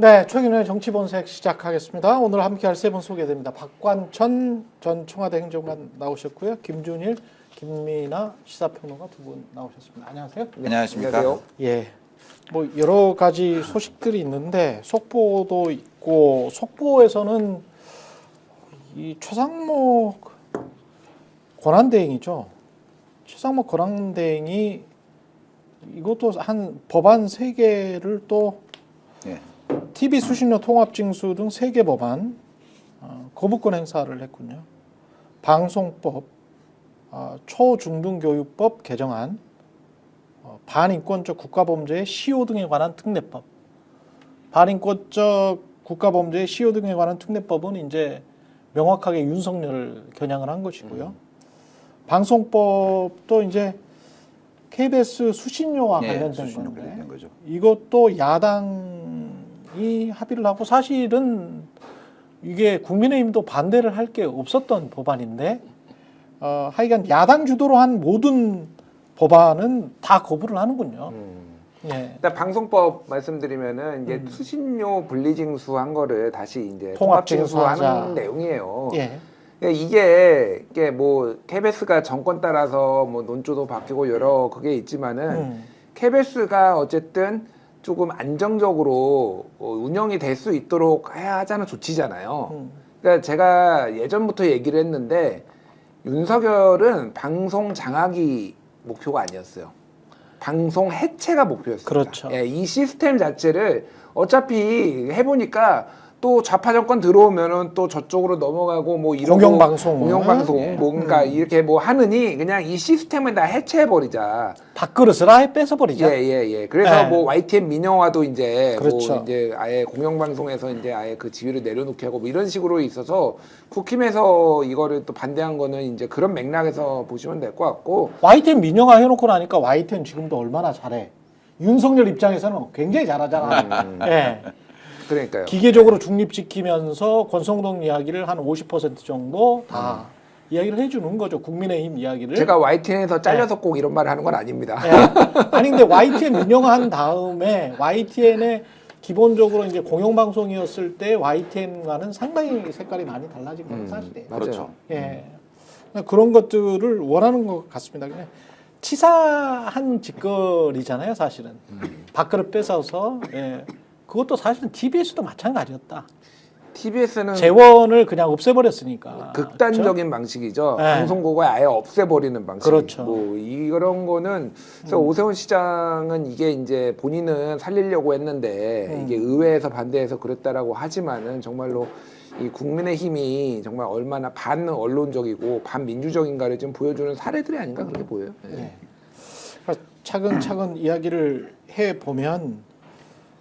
네, 최근의 정치본색 시작하겠습니다. 오늘 함께할 세 분 소개됩니다. 박관천 전 청와대 행정관 나오셨고요. 김준일, 김민아 시사평론가 두 분 나오셨습니다. 안녕하세요. 네, 안녕하십니까. 안녕하세요. 예, 뭐 여러 가지 소식들이 있는데 속보도 있고 속보에서는 이 최상목 권한대행이죠. 최상목 권한대행이 이것도 한 법안 3개를 또 예. TV 수신료 통합징수 등 3개 법안 거부권 행사를 했군요. 방송법, 초중등교육법 개정안, 반인권적 국가범죄의 시효 등에 관한 특례법. 반인권적 국가범죄의 시효 등에 관한 특례법은 이제 명확하게 윤석열을 겨냥을 한 것이고요. 방송법도 이제 KBS 수신료와 관련된 건데 이것도 야당이 합의를 하고 사실은 이게 국민의힘도 반대를 할 게 없었던 법안인데 하여간 야당 주도로 한 모든 법안은 다 거부를 하는군요. 예. 일단 방송법 말씀드리면은 이제 수신료 분리징수한 거를 다시 이제 통합징수하는 내용이에요. 예. 이게 뭐 KBS가 정권 따라서 뭐 논조도 바뀌고 여러 그게 있지만은 KBS가 어쨌든 조금 안정적으로 운영이 될 수 있도록 해야 하자는 조치잖아요. 그러니까 제가 예전부터 얘기를 했는데 윤석열은 방송 장악이 목표가 아니었어요. 방송 해체가 목표였습니다. 그렇죠. 예, 이 시스템 자체를 어차피 해보니까 또 좌파 정권 들어오면은 또 저쪽으로 넘어가고 뭐 이런 공영방송 뭔가 이렇게 뭐 하느니 그냥 이 시스템을 다 해체해 버리자. 밥그릇을 아예 뺏어 버리자. 예. 그래서 뭐 YTN 민영화도 이제 그렇죠. 뭐 이제 아예 공영방송에서 이제 아예 그 지위를 내려놓게 하고 뭐 이런 식으로 있어서 국힘에서 이거를 또 반대한 거는 이제 그런 맥락에서 보시면 될 것 같고. YTN 민영화 해놓고 나니까 YTN 지금도 얼마나 잘해. 윤석열 입장에서는 굉장히 잘하잖아. 예. 그러니까요. 기계적으로 중립지키면서 권성동 이야기를 한 50% 정도 다 이야기를 해주는 거죠. 국민의힘 이야기를. 제가 YTN에서 잘려서 꼭 이런 말을 하는 건 아닙니다. 아니 근데 YTN 민영화한 다음에 YTN의 기본적으로 이제 공영방송이었을 때 YTN과는 상당히 색깔이 많이 달라진 건 사실이에요. 그렇죠. 예. 그런 것들을 원하는 것 같습니다. 그냥 치사한 짓거리잖아요, 사실은. 밥그릇 뺏어서. 예. 그것도 사실은 TBS도 마찬가지였다. TBS는 재원을 그냥 없애버렸으니까. 극단적인 그렇죠? 방식이죠. 네. 방송국을 아예 없애버리는 방식. 그렇죠. 뭐 이런 거는 그래서 오세훈 시장은 이게 이제 본인은 살리려고 했는데 이게 의회에서 반대해서 그랬다라고 하지만은 정말로 이 국민의힘이 정말 얼마나 반 언론적이고 반 민주적인가를 좀 보여주는 사례들이 아닌가 그렇게 보여요. 네. 차근차근 이야기를 해 보면.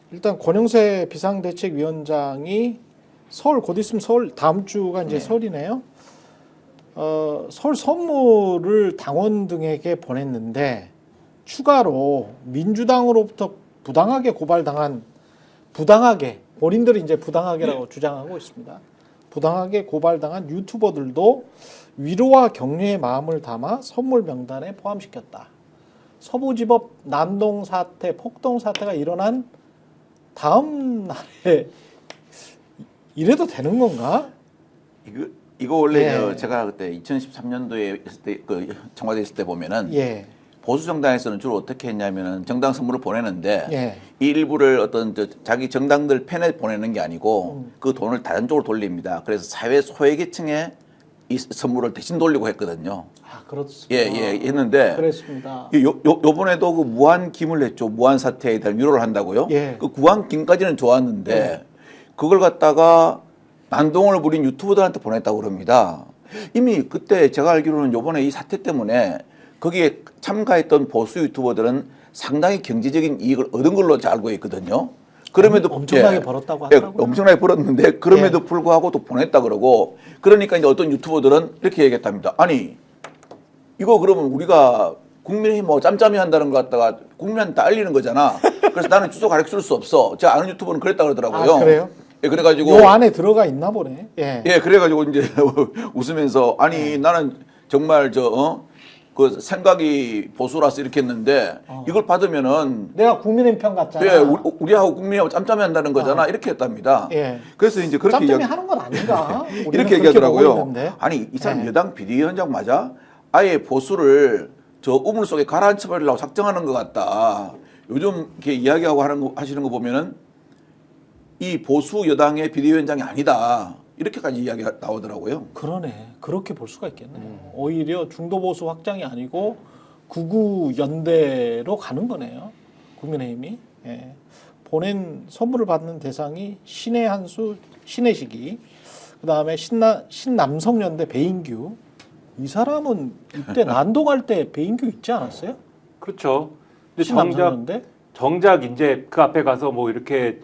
일단 권영세 비상대책위원장이 서울 곧 있으면 서울 다음 주가 이제 설이네요. 서울 선물을 당원 등에게 보냈는데 추가로 민주당으로부터 부당하게 고발당한 본인들이 이제 부당하게라고 주장하고 있습니다. 부당하게 고발당한 유튜버들도 위로와 격려의 마음을 담아 선물 명단에 포함시켰다. 서부지법 난동 사태, 폭동 사태가 일어난 다음 날에 이래도 되는 건가? 이거 원래 제가 그때 2013년도에 있을 때 그 청와대에 있을 때 보면은 보수 정당에서는 주로 어떻게 했냐면은 정당 선물을 보내는데 이 일부를 어떤 자기 정당들 팬에 보내는 게 아니고 그 돈을 다른 쪽으로 돌립니다. 그래서 사회 소외계층에 이 선물을 대신 돌리고 했거든요. 아, 그렇습니다. 했는데. 그렇습니다. 요번에도 그 무한김을 했죠. 무한 사태에 대한 위로를 한다고요. 그 무한김까지는 좋았는데 그걸 갖다가 난동을 부린 유튜버들한테 보냈다고 그럽니다. 이미 그때 제가 알기로는 요번에 이 사태 때문에 거기에 참가했던 보수 유튜버들은 상당히 경제적인 이익을 얻은 걸로 알고 있거든요. 그럼에도 엄청나게 벌었다고 하더라고요. 엄청나게 벌었는데 그럼에도 불구하고 또 보냈다 그러고 그러니까 이제 어떤 유튜버들은 이렇게 얘기했답니다. 아니 이거 그러면 우리가 국민의힘 뭐 짬짬이 한다는 것 갖다가 국민한테 알리는 거잖아. 그래서 나는 주소 가르칠 수 없어. 제가 아는 유튜버는 그랬다 그러더라고요. 아, 그래요? 그래가지고 요 안에 들어가 있나 보네. 그래가지고 이제 웃으면서 아니 나는 정말 그 생각이 보수라서 이렇게 했는데 이걸 받으면은 내가 국민의 편 같잖아. 예, 우리하고 국민하고 짬짬이 한다는 거잖아. 이렇게 했답니다. 예. 그래서 이제 그렇게 짬짬이 하는 건 아닌가? 우리는 이렇게 그렇게 보고 얘기하더라고요. 있는데. 아니 이 사람 예. 여당 비대위원장 맞아? 아예 보수를 저 우물 속에 가라앉혀버리려고 작정하는 것 같다. 요즘 이렇게 이야기하고 하시는 거 보면은 이 보수 여당의 비대위원장이 아니다. 이렇게까지 이야기가 나오더라고요. 그러네. 그렇게 볼 수가 있겠네. 오히려 중도 보수 확장이 아니고 구구 연대로 가는 거네요. 국민의힘이. 예. 보낸 선물을 받는 대상이 신의 한수, 신의 시기. 그다음에 신남성연대 배인규. 이 사람은 이때 난동할 때 배인규 있지 않았어요? 그렇죠. 근데 신남성연대? 정작 이제 그 앞에 가서 뭐 이렇게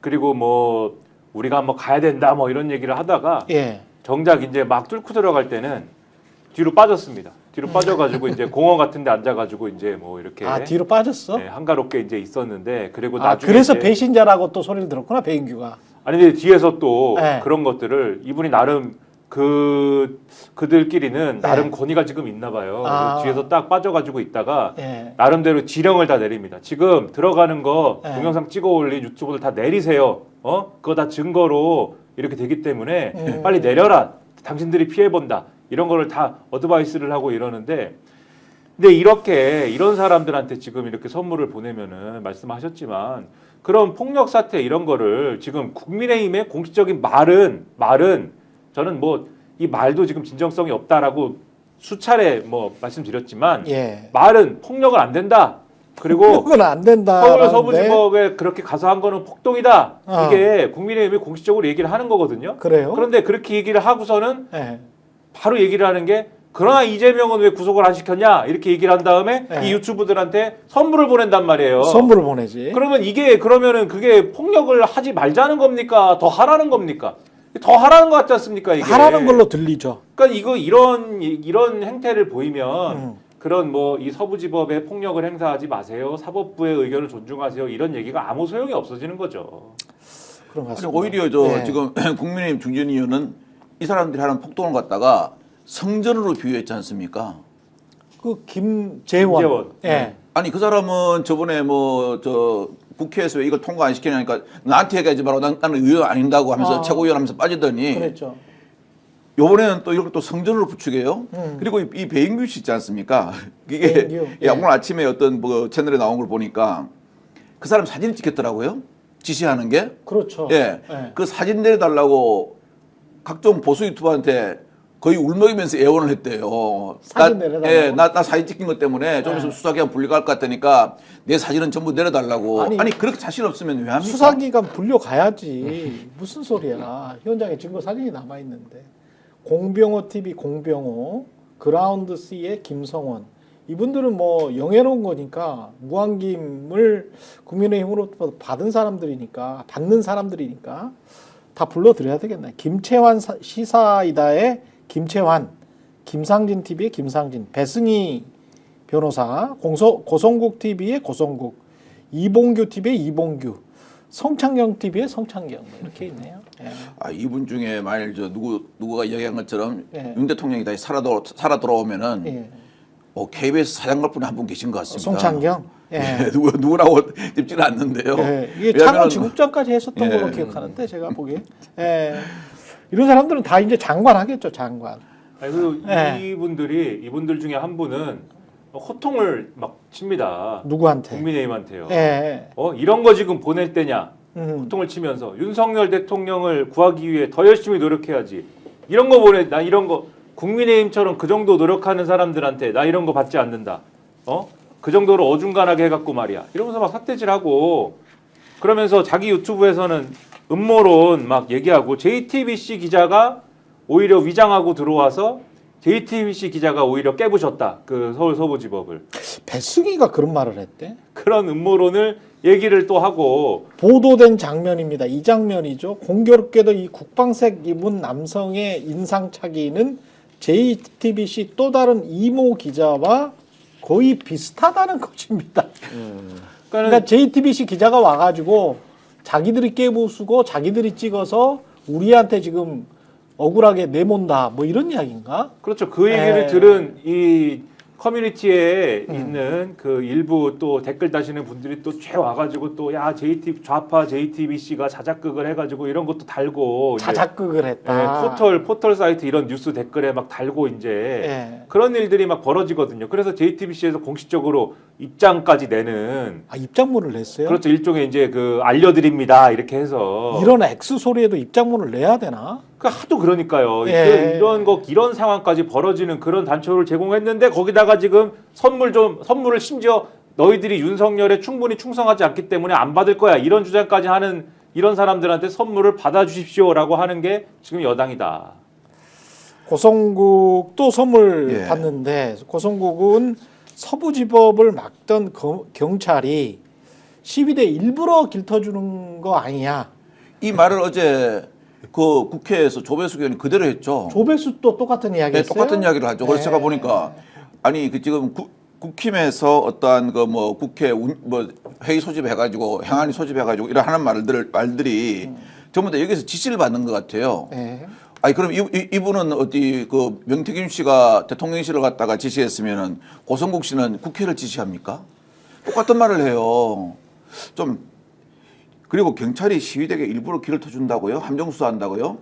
그리고 뭐 우리가 한번 가야 된다 뭐 이런 얘기를 하다가 예. 정작 이제 막 뚫고 들어갈 때는 뒤로 빠졌습니다. 뒤로 빠져가지고 이제 공원 같은데 앉아가지고 이제 뭐 이렇게 뒤로 빠졌어? 네, 한가롭게 이제 있었는데 그리고 아, 나중에 그래서 이제 배신자라고 또 소리를 들었구나, 배인규가. 아니 근데 뒤에서 또 네. 그런 것들을 이분이 나름 그들끼리는 네. 나름 권위가 지금 있나 봐요. 아. 그래서 뒤에서 딱 빠져가지고 있다가 예. 나름대로 지령을 다 내립니다. 지금 들어가는 거 네. 동영상 찍어 올린 유튜브들 다 내리세요. 그거 다 증거로 이렇게 되기 때문에 빨리 내려라. 당신들이 피해 본다. 이런 거를 다 어드바이스를 하고 이러는데 근데 이런 사람들한테 지금 이렇게 선물을 보내면은 말씀하셨지만 그런 폭력 사태 이런 거를 지금 국민의힘의 공식적인 말은 저는 뭐 이 말도 지금 진정성이 없다라고 수차례 뭐 말씀드렸지만 예. 말은 폭력은 안 된다. 그리고 그건 안 된다. 서울 서부지법에 그렇게 가서 한 거는 폭동이다. 어. 이게 국민의힘이 공식적으로 얘기를 하는 거거든요. 그래요? 그런데 그렇게 얘기를 하고서는 예. 바로 얘기를 하는 게 그러나 이재명은 왜 구속을 안 시켰냐 이렇게 얘기를 한 다음에 네. 이 유튜브들한테 선물을 보낸단 말이에요. 선물을 보내지. 그러면은 그게 폭력을 하지 말자는 겁니까? 더 하라는 겁니까? 더 하라는 것 같지 않습니까? 이게 하라는 걸로 들리죠. 그러니까 이런 행태를 보이면 그런 뭐 이 서부지법에 폭력을 행사하지 마세요. 사법부의 의견을 존중하세요. 이런 얘기가 아무 소용이 없어지는 거죠. 그런 것 아니, 같습니다. 오히려 예. 지금 국민의힘 중진 의원은 이 사람들이 하는 폭동을 갖다가 성전으로 비유했지 않습니까? 그 김재원. 예. 아니 그 사람은 저번에 국회에서 왜 이걸 통과 안 시키냐니까 나한테 얘기하지 말고 나는 의원 아닌다고 하면서 최고위원 하면서 빠지더니 그랬죠. 요번에는 또 이걸 또 성전으로 부추겨요. 그리고 이 배인규 씨 있지 않습니까? 이게 배인규. 예, 오늘 아침에 어떤 뭐 채널에 나온 걸 보니까 그 사람 사진을 찍혔더라고요. 지시하는 게. 그렇죠. 예. 예. 그 사진 내려달라고 각종 보수 유튜버한테 거의 울먹이면서 애원을 했대요. 사진 내려달라고? 예, 나 사진 찍힌 것 때문에 좀 있으면 수사기관 분리갈 것 같으니까 내 사진은 전부 내려달라고. 아니, 아니 그렇게 자신 없으면 왜 합니까? 수사기관 불려가야지. 무슨 소리야. 현장에 증거 사진이 남아있는데. 공병호 TV 공병호, 그라운드 C의 김성원. 이분들은 뭐 영예로운 거니까 무한김을 국민의힘으로부터 받는 사람들이니까 다 불러드려야 되겠네. 김채환 시사이다의 김채환, 김상진 TV의 김상진, 배승희 변호사, 고성국 TV의 고성국, 이봉규 TV의 이봉규, 성창경 TV의 성창경 이렇게 있네요. 예. 아, 이분 중에 만일 누구가 이야기한 것처럼 예. 윤 대통령이 다시 살아 돌아오면은 예. KBS 사장관 분이 한 분 계신 것 같습니다. 송창경. 예. 예, 누구라고 짚지는 않는데요. 예. 이게 왜냐면은 창원 지국장까지 했었던 예. 걸로 기억하는데 제가 보기에. 예. 이런 사람들은 다 이제 장관 하겠죠, 장관. 그리고 예. 이분들 중에 한 분은 호통을 막 칩니다. 누구한테? 국민의힘한테요. 예. 이런 거 지금 보낼 때냐? 호통을 치면서 윤석열 대통령을 구하기 위해 더 열심히 노력해야지. 이런 거 나 이런 거 국민의힘처럼 그 정도 노력하는 사람들한테 나 이런 거 받지 않는다. 그 정도로 어중간하게 해갖고 말이야. 이러면서 막 삿대질하고 그러면서 자기 유튜브에서는 음모론 막 얘기하고 JTBC 기자가 오히려 위장하고 들어와서 JTBC 기자가 오히려 깨부셨다. 그 서울 서부지법을. 배승희가 그런 말을 했대. 그런 음모론을 얘기를 또 하고 보도된 장면입니다. 이 장면이죠. 공교롭게도 이 국방색 입은 남성의 인상착의는 JTBC 또 다른 이모 기자와 거의 비슷하다는 것입니다. 그러니까 JTBC 기자가 와가지고 자기들이 깨부수고 자기들이 찍어서 우리한테 지금 억울하게 내몬다 뭐 이런 이야기인가? 그렇죠. 그 얘기를 들은 이 커뮤니티에 있는 그 일부 또 댓글 다시는 분들이 또 쫙 와가지고 또 야 JT 좌파 JTBC가 자작극을 해가지고 이런 것도 달고 자작극을 했다. 포털 사이트 이런 뉴스 댓글에 막 달고 이제 예. 그런 일들이 막 벌어지거든요. 그래서 JTBC에서 공식적으로 입장까지 내는 입장문을 냈어요? 그렇죠. 일종의 이제 그 알려드립니다 이렇게 해서 이런 X 소리에도 입장문을 내야 되나? 그 하도 그러니까요. 예. 이런 상황까지 벌어지는 그런 단초를 제공했는데 거기다가 지금 선물을 심지어 너희들이 윤석열에 충분히 충성하지 않기 때문에 안 받을 거야 이런 주장까지 하는 이런 사람들한테 선물을 받아주십시오라고 하는 게 지금 여당이다. 고성국도 선물 예. 받는데 고성국은 서부지법을 막던 경찰이 시위대 일부러 길터주는 거 아니냐? 이 말을 어제 그 국회에서 조배수 의원이 그대로 했죠. 조배수도 똑같은 이야기 네, 했어요? 똑같은 이야기를 하죠. 그래서 네. 제가 보니까 아니 그 지금 국힘에서 어떠한 그 뭐 국회 뭐 회의 소집해가지고 행안위 소집해가지고 이런 하는 말들이 전부 다 여기서 지시를 받는 것 같아요. 네. 아니 그럼 이분은 어디 그 명태균 씨가 대통령실을 갔다가 지시했으면은 고성국 씨는 국회를 지시합니까? 똑같은 말을 해요. 좀 그리고 경찰이 시위대에 일부러 길을 터준다고요? 함정수사한다고요?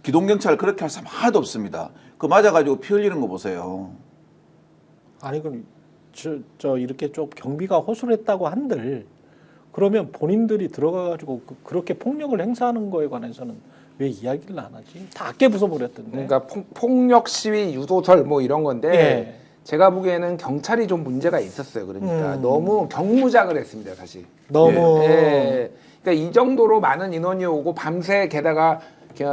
기동경찰 그렇게 할 사람 하나도 없습니다. 그 맞아가지고 피 흘리는 거 보세요. 아니 그럼 저 이렇게 좀 경비가 호술했다고 한들 그러면 본인들이 들어가가지고 그렇게 폭력을 행사하는 거에 관해서는 왜 이야기를 안 하지? 다 아껴 부숴버렸던데. 그러니까 폭력 시위 유도설 뭐 이런 건데 예. 제가 보기에는 경찰이 좀 문제가 있었어요. 그러니까 너무 경무장을 했습니다, 사실. 너무 예. 그러니까 이 정도로 많은 인원이 오고 밤새 게다가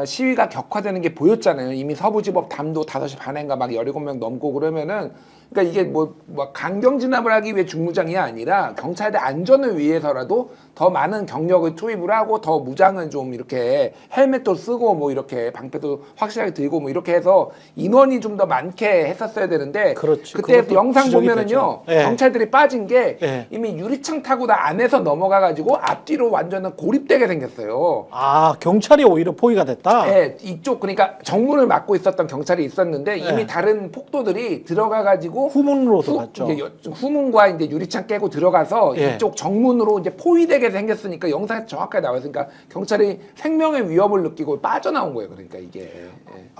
시위가 격화되는 게 보였잖아요. 이미 서부지법 담도 5시 반인가 막 17명 넘고 그러면은 그러니까 이게 뭐 강경 진압을 하기 위해 중무장이 아니라 경찰대 안전을 위해서라도 더 많은 경력을 투입을 하고 더 무장을 좀 이렇게 헬멧도 쓰고 뭐 이렇게 방패도 확실하게 들고 뭐 이렇게 해서 인원이 좀 더 많게 했었어야 되는데 그렇지. 그때 그것도 영상 지적이 보면은요 되죠. 예. 경찰들이 빠진 게 예. 이미 유리창 타고 다 안에서 넘어가가지고 앞뒤로 완전히 고립되게 생겼어요. 아 경찰이 오히려 포위가 됐다. 네, 이쪽 그러니까 정문을 막고 있었던 경찰이 있었는데 이미 네. 다른 폭도들이 들어가가지고 후문으로 들어갔죠. 후문과 이제 유리창 깨고 들어가서 예. 이쪽 정문으로 이제 포위되게 생겼으니까 영상에 정확하게 나왔으니까 경찰이 생명의 위협을 느끼고 빠져나온 거예요. 그러니까 이게. 예.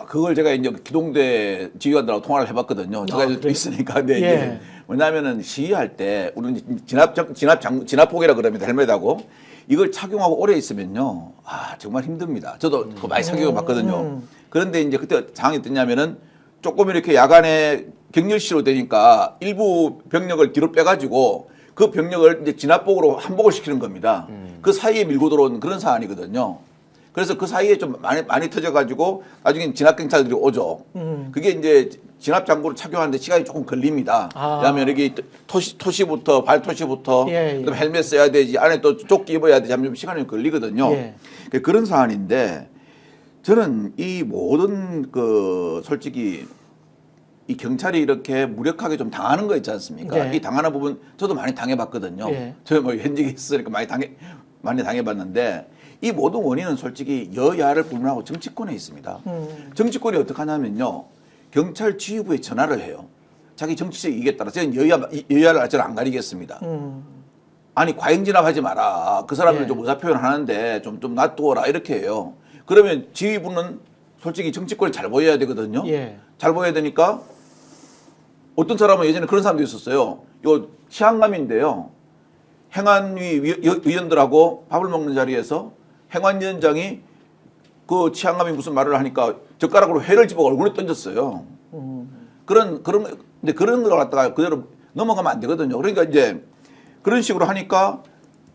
그걸 제가 이제 기동대 지휘관들하고 통화를 해봤거든요. 제가 그래? 있으니까. 근데 예. 이제 뭐냐면은 시위할 때 우리는 진압폭이라 그럽니다. 헬멧하고 이걸 착용하고 오래 있으면요. 아 정말 힘듭니다. 저도 그거 많이 착용해 봤거든요. 그런데 이제 그때 상황이 어땠냐면은 조금 이렇게 야간에 격렬시로 되니까 일부 병력을 뒤로 빼가지고 그 병력을 이제 진압복으로 한복을 시키는 겁니다. 그 사이에 밀고 들어온 그런 사안이거든요. 그래서 그 사이에 좀 많이 터져가지고 나중에 진압경찰들이 오죠. 그게 이제 진압장구를 착용하는데 시간이 조금 걸립니다. 왜냐하면 여기 토시부터 발토시부터 예. 그다음에 헬멧 써야 되지 안에 또 조끼 입어야 되지 하면 좀 시간이 걸리거든요. 예. 그런 사안인데 저는 이 모든 그 솔직히 이 경찰이 이렇게 무력하게 좀 당하는 거 있지 않습니까? 예. 이 당하는 부분 저도 많이 당해봤거든요. 예. 저 뭐 현직에 있으니까 많이 당해봤는데 이 모든 원인은 솔직히 여야를 불문하고 정치권에 있습니다. 정치권이 어떻게 하냐면요. 경찰 지휘부에 전화를 해요. 자기 정치적 이익에 따라 저는 여야를 저는 안 가리겠습니다. 아니 과잉 진압하지 마라. 그 사람들 예. 좀 의사 표현하는데 좀 놔두어라 이렇게 해요. 그러면 지휘부는 솔직히 정치권이 잘 보여야 되거든요. 예. 잘 보여야 되니까 어떤 사람은 예전에 그런 사람도 있었어요. 이거 시한감인데요. 행안위 의원들하고 밥을 먹는 자리에서 행안위원장이 그 치안감이 무슨 말을 하니까 젓가락으로 회를 집어 얼굴에 던졌어요. 그런 걸 갖다가 그대로 넘어가면 안 되거든요. 그러니까 이제 그런 식으로 하니까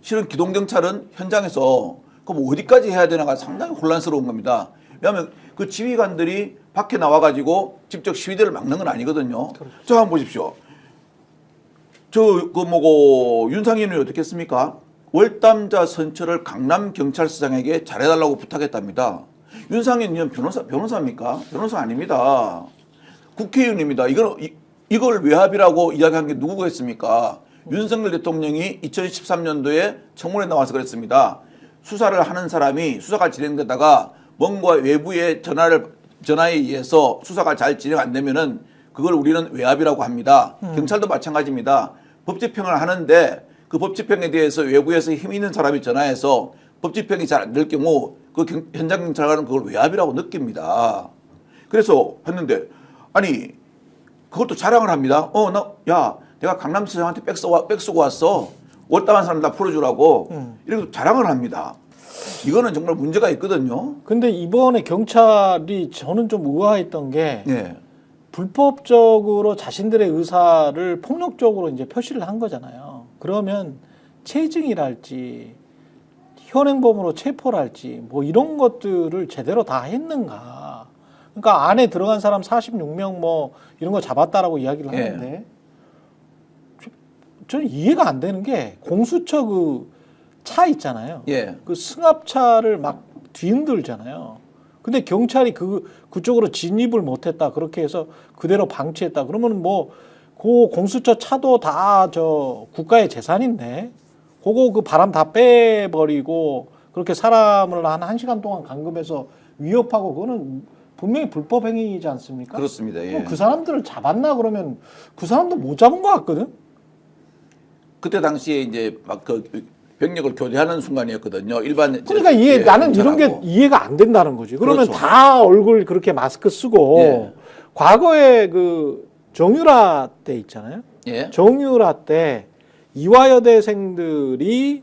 실은 기동경찰은 현장에서 그럼 어디까지 해야 되나가 상당히 혼란스러운 겁니다. 왜냐하면 그 지휘관들이 밖에 나와가지고 직접 시위대를 막는 건 아니거든요. 자, 한번 보십시오. 윤상현 의원이 어떻게 했습니까? 월담자 선처를 강남경찰서장에게 잘해달라고 부탁했답니다. 윤상현 의원 변호사입니까? 변호사 아닙니다. 국회의원입니다. 이걸 외압이라고 이야기한 게 누구겠습니까? 윤석열 대통령이 2013년도에 청문회에 나와서 그랬습니다. 수사를 하는 사람이 수사가 진행되다가 뭔가 외부의 전화에 의해서 수사가 잘 진행 안 되면은 그걸 우리는 외압이라고 합니다. 경찰도 마찬가지입니다. 법 집행을 하는데 그 법 집행에 대해서 외부에서 힘 있는 사람이 전화해서 법 집행이 잘 안 될 경우 그 현장 경찰관은 그걸 외압이라고 느낍니다. 그래서 했는데 아니 그것도 자랑을 합니다. 내가 강남시장한테 백 쓰고 왔어. 월담한 사람 다 풀어주라고 이렇게 자랑을 합니다. 이거는 정말 문제가 있거든요. 근데 이번에 경찰이 저는 좀 의아했던 게 예. 불법적으로 자신들의 의사를 폭력적으로 이제 표시를 한 거잖아요. 그러면 체증이랄지 현행범으로 체포를 할지 뭐 이런 것들을 제대로 다 했는가. 그러니까 안에 들어간 사람 46명 뭐 이런 거 잡았다라고 이야기를 하는데 저는 이해가 안 되는 게 공수처 그 차 있잖아요. 예. 그 승합차를 막 뒤흔들잖아요. 근데 경찰이 그쪽으로 진입을 못했다. 그렇게 해서 그대로 방치했다. 그러면 뭐 그 공수처 차도 다 저 국가의 재산인데 그거 그 바람 다 빼버리고 그렇게 사람을 한 1시간 동안 감금해서 위협하고 그거는 분명히 불법 행위이지 않습니까? 그렇습니다. 예. 그 사람들을 잡았나 그러면 그 사람도 못 잡은 것 같거든. 그때 당시에 이제 막 그 병력을 교대하는 순간이었거든요. 일반 그러니까 나는 이런 게 이해가 안 된다는 거지. 그러면 그렇죠. 다 얼굴 그렇게 마스크 쓰고 예. 과거에 그 정유라 때 있잖아요. 예. 정유라 때 이화여대생들이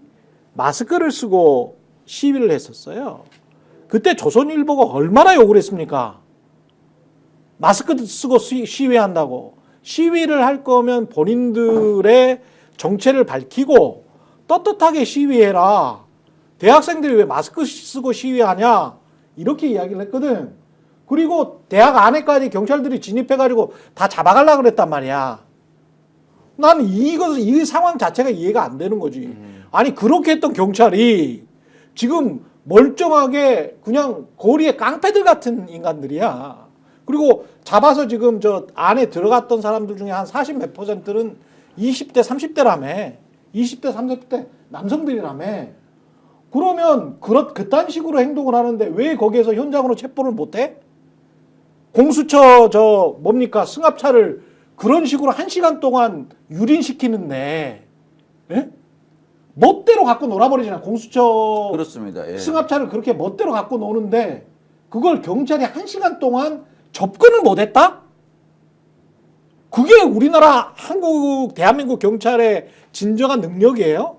마스크를 쓰고 시위를 했었어요. 그때 조선일보가 얼마나 욕을 했습니까? 마스크 쓰고 시위한다고. 시위를 할 거면 본인들의 정체를 밝히고 떳떳하게 시위해라. 대학생들이 왜 마스크 쓰고 시위하냐? 이렇게 이야기를 했거든. 그리고 대학 안에까지 경찰들이 진입해가지고 다 잡아가려고 그랬단 말이야. 난 이 상황 자체가 이해가 안 되는 거지. 아니, 그렇게 했던 경찰이 지금 멀쩡하게 그냥 거리에 깡패들 같은 인간들이야. 그리고 잡아서 지금 저 안에 들어갔던 사람들 중에 한 40 몇 %는 20대, 30대라며. 20대, 30대 남성들이라며. 그러면 그딴 식으로 행동을 하는데 왜 거기에서 현장으로 체포를 못해? 공수처 뭡니까? 승합차를 그런 식으로 1시간 동안 유린시키는데 예? 멋대로 갖고 놀아버리잖아. 공수처 그렇습니다. 예. 승합차를 그렇게 멋대로 갖고 노는데 그걸 경찰이 1시간 동안 접근을 못했다? 그게 우리나라 대한민국 경찰의 진정한 능력이에요?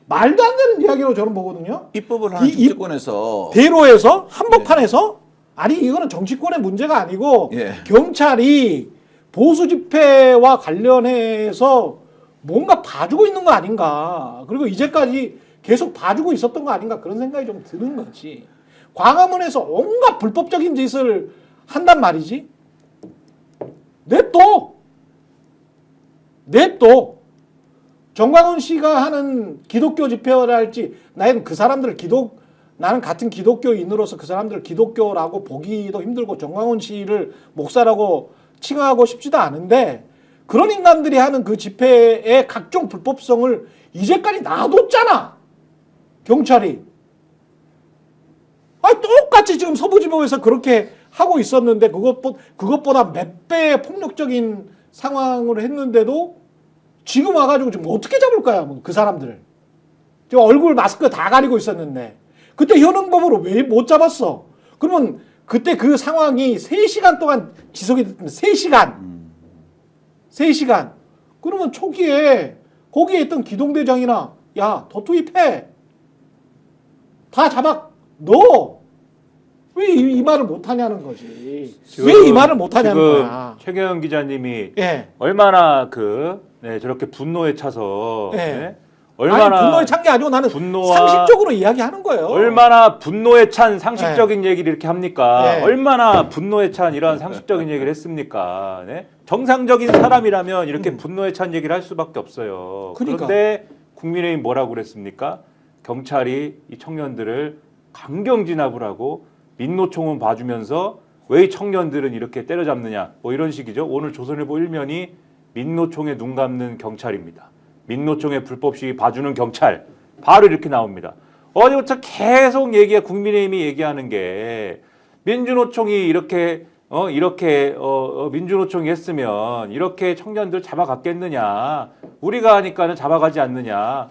말도 안 되는 이야기로 저는 보거든요. 입법을 하는 정치권에서 대로에서 한복판에서 아니 이거는 정치권의 문제가 아니고 예. 경찰이 보수 집회와 관련해서 뭔가 봐주고 있는 거 아닌가. 그리고 이제까지 계속 봐주고 있었던 거 아닌가 그런 생각이 좀 드는 거지. 광화문에서 온갖 불법적인 짓을 한단 말이지. 냅둬. 정광훈 씨가 하는 기독교 집회를 할지 나는 그 사람들을 나는 같은 기독교인으로서 그 사람들을 기독교라고 보기도 힘들고 정광훈 씨를 목사라고 칭하고 싶지도 않은데 그런 인간들이 하는 그 집회의 각종 불법성을 이제까지 놔뒀잖아. 경찰이. 똑같이 지금 서부지법에서 그렇게 하고 있었는데 그것보다 몇 배의 폭력적인 상황을 했는데도 지금 와가지고 지금 어떻게 잡을 거야, 그 사람들. 지금 얼굴 마스크 다 가리고 있었는데. 그때 현행범으로 왜 못 잡았어? 그러면 그때 그 상황이 3시간 동안 지속이 됐으면 3시간. 3시간. 그러면 초기에 거기에 있던 기동대장이나 야, 더 투입해. 다 잡아 넣어. 왜 이 말을 못하냐는 거지. 왜 이 말을 못하냐는 거야. 최경영 기자님이 예. 얼마나 저렇게 분노에 차서 예. 얼마나 분노에 찬 게 아니고 나는 상식적으로 이야기하는 거예요. 얼마나 분노에 찬 상식적인 얘기를 이렇게 합니까? 네. 얼마나 분노에 찬 이런 상식적인 얘기를 했습니까? 네? 정상적인 사람이라면 이렇게 분노에 찬 얘기를 할 수밖에 없어요. 그러니까. 그런데 국민의힘 뭐라고 그랬습니까? 경찰이 이 청년들을 강경 진압을 하고 민노총은 봐주면서 왜 이 청년들은 이렇게 때려잡느냐 뭐 이런 식이죠. 오늘 조선일보 1면이 민노총에 눈 감는 경찰입니다. 민노총의 불법 시위 봐주는 경찰 바로 이렇게 나옵니다. 어제부터 계속 국민의힘이 얘기하는 게 민주노총이 이렇게 이렇게 민주노총이 했으면 이렇게 청년들 잡아갔겠느냐. 우리가 하니까는 잡아가지 않느냐.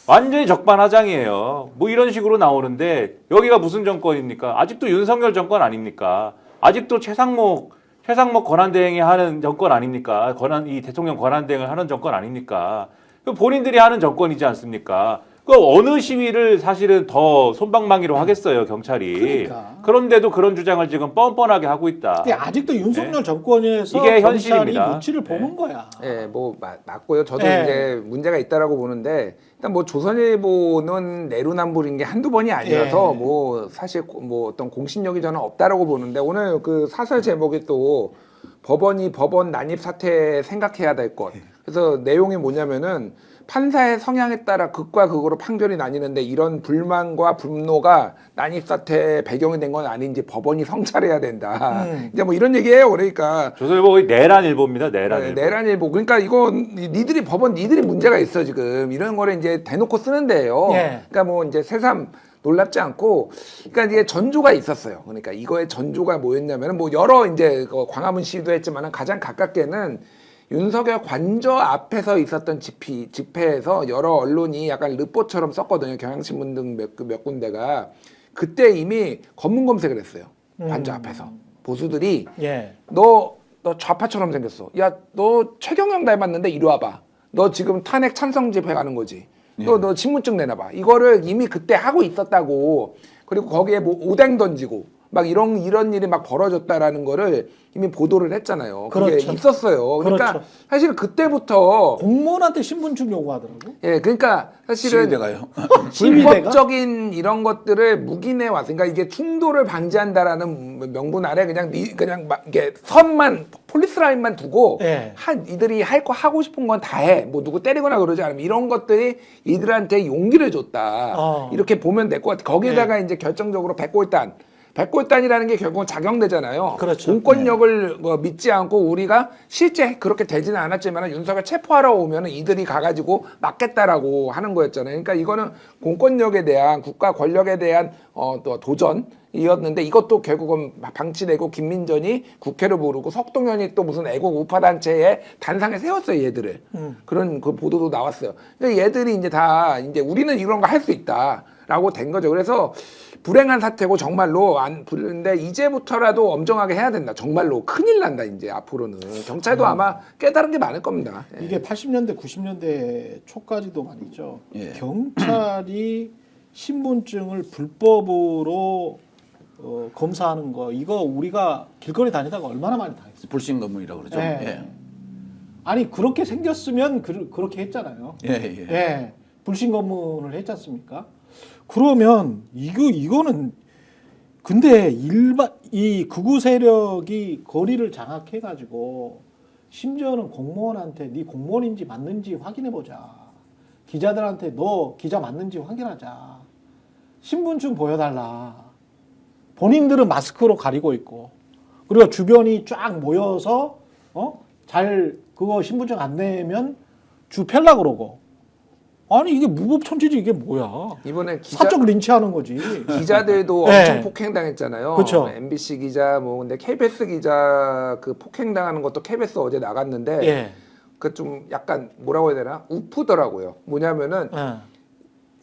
완전히 적반하장이에요. 뭐 이런 식으로 나오는데 여기가 무슨 정권입니까? 아직도 윤석열 정권 아닙니까? 아직도 최상목 권한대행이 하는 정권 아닙니까? 이 대통령 권한대행을 하는 정권 아닙니까? 본인들이 하는 정권이지 않습니까? 그 어느 시위를 사실은 더 솜방망이로 하겠어요, 경찰이. 그러니까. 그런데도 그런 주장을 지금 뻔뻔하게 하고 있다. 근데 아직도 윤석열 정권에서 이게 경찰이 현실입니다. 눈치를 보는 거야. 예, 뭐 맞고요. 저도 예. 이제 문제가 있다라고 보는데 일단 뭐 조선일보는 내로남불인 게 한두 번이 아니라서 예. 뭐 사실 뭐 어떤 공신력이 저는 없다라고 보는데 오늘 그 사설 제목이 또 법원이 법원 난입 사태 생각해야 될 것. 그래서 내용이 뭐냐면은 판사의 성향에 따라 극과 극으로 판결이 나뉘는데 이런 불만과 분노가 난입 사태의 배경이 된 건 아닌지 법원이 성찰해야 된다. 이제 뭐 이런 얘기예요. 그러니까 조선일보 내란일보입니다. 내란일보. 내란일보. 그러니까 이거 니들이 법원 니들이 문제가 있어 지금 이런 거를 이제 대놓고 쓰는 데예요. 예. 그러니까 뭐 이제 새삼 놀랍지 않고, 그러니까 이게 전조가 있었어요. 그러니까 이거의 전조가 뭐였냐면은 뭐 여러 이제 그 광화문 시위도 했지만은 가장 가깝게는 윤석열 관저 앞에서 있었던 집회에서 여러 언론이 약간 르포처럼 썼거든요. 경향신문 등 몇 군데가. 그때 이미 검문 검색을 했어요. 관저 앞에서. 보수들이 예. 너 좌파처럼 생겼어. 야, 너 최경영 닮았는데 이리 와봐. 너 지금 탄핵 찬성 집회 가는 거지. 너 신분증 내놔봐. 이거를 이미 그때 하고 있었다고. 그리고 거기에 뭐 오뎅 던지고 막 이런 일이 막 벌어졌다라는 거를 이미 보도를 했잖아요. 그게 그렇죠. 있었어요. 그러니까 그렇죠. 사실 그때부터 공무원한테 신분증 요구하더라고. 예, 그러니까 사실은 시위대가요. 시위대가? 불법적인 이런 것들을 묵인해 왔으니까 이게 충돌을 방지한다라는 명분 아래 그냥 막 이게 선만 폴리스 라인만 두고 예. 이들이 할 거 하고 싶은 건 다 해. 뭐 누구 때리거나 그러지 않으면 이런 것들이 이들한테 용기를 줬다. 이렇게 보면 될 것 같아. 거기다가 이제 결정적으로 백골단이라는 게 결국은 작용되잖아요. 그렇죠. 공권력을 뭐 믿지 않고 우리가 실제 그렇게 되지는 않았지만 윤석열 체포하러 오면 이들이 가가지고 막겠다라고 하는 거였잖아요. 그러니까 이거는 공권력에 대한 국가 권력에 대한 또 도전이었는데 이것도 결국은 방치되고 김민전이 국회를 부르고 석동현이 또 무슨 애국 우파 단체에 단상에 세웠어요, 얘들을. 그런 그 보도도 나왔어요. 그러니까 얘들이 이제 다 이제 우리는 이런 거 할 수 있다라고 된 거죠. 그래서 불행한 사태고 정말로 안 부르는데 이제부터라도 엄정하게 해야 된다. 정말로 큰일 난다 이제 앞으로는. 경찰도 아마 깨달은 게 많을 겁니다. 예. 이게 80년대 90년대 초까지도 말이죠. 예. 경찰이 신분증을 불법으로 검사하는 거 이거 우리가 길거리 다니다가 얼마나 많이 당했어요. 불신검문이라고 그러죠. 예. 예. 아니 그렇게 생겼으면 그렇게 했잖아요. 예. 예. 불신검문을 했지 않습니까? 그러면 이거는 근데 이 극우 세력이 거리를 장악해 가지고 심지어는 공무원한테 네 공무원인지 맞는지 확인해 보자. 기자들한테 너 기자 맞는지 확인하자. 신분증 보여달라. 본인들은 마스크로 가리고 있고 그리고 주변이 쫙 모여서 그거 신분증 안 내면 주 펠라 그러고. 아니 이게 무법천지지 이게 뭐야? 이번에 사적 린치하는 거지. 기자들도 네. 엄청 폭행당했잖아요. 그렇죠. MBC 기자 근데 KBS 기자 그 폭행당하는 것도 KBS 어제 나갔는데 예. 그 좀 약간 뭐라고 해야 되나 우프더라고요. 뭐냐면은 예.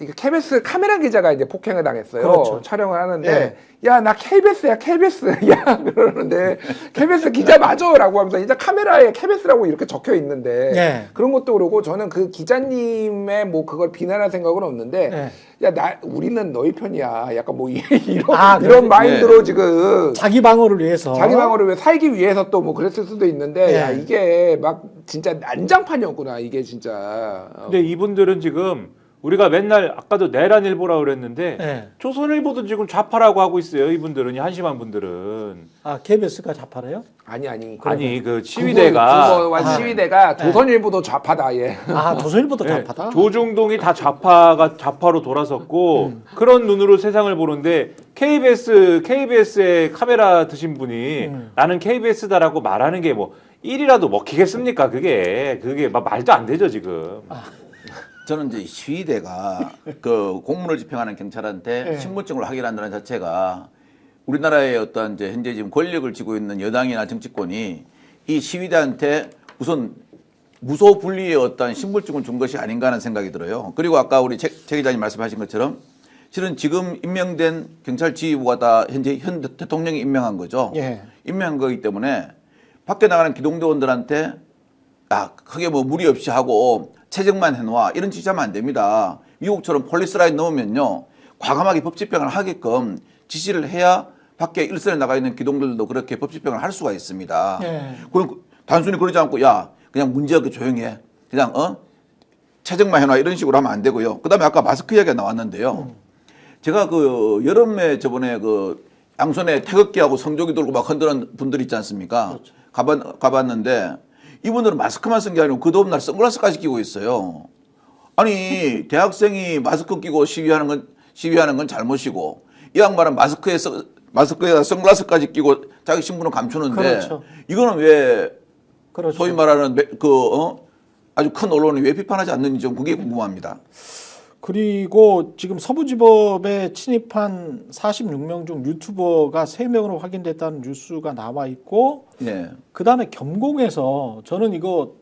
이게 KBS 카메라 기자가 이제 폭행을 당했어요. 그렇죠. 촬영을 하는데 예. 야 나 KBS야 KBS 야 그러는데 KBS 기자 맞아라고 하면서 이제 카메라에 KBS라고 이렇게 적혀 있는데 예. 그런 것도 그러고 저는 그 기자님의 뭐 그걸 비난할 생각은 없는데 예. 야 우리는 너희 편이야 약간 뭐 이런 그래. 마인드로 지금 자기 방어를 위해서. 자기 방어를 왜 살기 위해서 또 뭐 그랬을 수도 있는데 예. 야 이게 막 진짜 난장판이었구나 이게 진짜. 근데 이분들은 지금 우리가 맨날 아까도 내란일보라고 그랬는데 예. 조선일보도 지금 좌파라고 하고 있어요. 이분들은 이 한심한 분들은. 아 KBS가 좌파래요? 아니 아니 그 시위대가 국어와 시위대가 조선일보도 좌파다 얘. 아 조선일보도 네, 좌파다. 조중동이 다 좌파로 돌아섰고 그런 눈으로 세상을 보는데 KBS에 카메라 드신 분이 나는 KBS다라고 말하는 게 뭐 1이라도 먹히겠습니까? 그게 말도 안 되죠 지금. 저는 이제 시위대가 그 공문을 집행하는 경찰한테 예. 신분증을 확인한다는 자체가 우리나라의 어떤 이제 현재 지금 권력을 쥐고 있는 여당이나 정치권이 이 시위대한테 우선 무소 분리의 어떤 신분증을 준 것이 아닌가 하는 생각이 들어요. 그리고 아까 우리 최 기자님 말씀하신 것처럼 실은 지금 임명된 경찰 지휘부가 다 현재 현 대통령이 임명한 거죠. 예. 임명한 거기 때문에 밖에 나가는 기동대원들한테 크게 뭐 무리 없이 하고 체증만 해놓아 이런 지시하면 안 됩니다. 미국처럼 폴리스라인 넣으면요 과감하게 법 집행을 하게끔 지시를 해야 밖에 일선에 나가 있는 기동들도 그렇게 법 집행을 할 수가 있습니다. 예. 그럼 단순히 그러지 않고 그냥 문제없게 조용히 해. 그냥 체증만 해놔 이런 식으로 하면 안 되고요. 그다음에 아까 마스크 이야기가 나왔는데요. 제가 그 여름에 저번에 그 양손에 태극기하고 성조기 들고 막 흔드는 분들 있지 않습니까? 그렇죠. 가봤는데 이분들은 마스크만 쓴 게 아니고 그 더운 날 선글라스까지 끼고 있어요. 아니 대학생이 마스크 끼고 시위하는 건 잘못이고 이 양반은 마스크에다 선글라스까지 끼고 자기 신분을 감추는데 그렇죠. 이거는 왜 그렇죠. 소위 말하는 아주 큰 언론이 왜 비판하지 않는지 좀 그게 궁금합니다. 그리고 지금 서부지법에 침입한 46명 중 유튜버가 3명으로 확인됐다는 뉴스가 나와 있고 네. 그다음에 겸공에서 저는 이거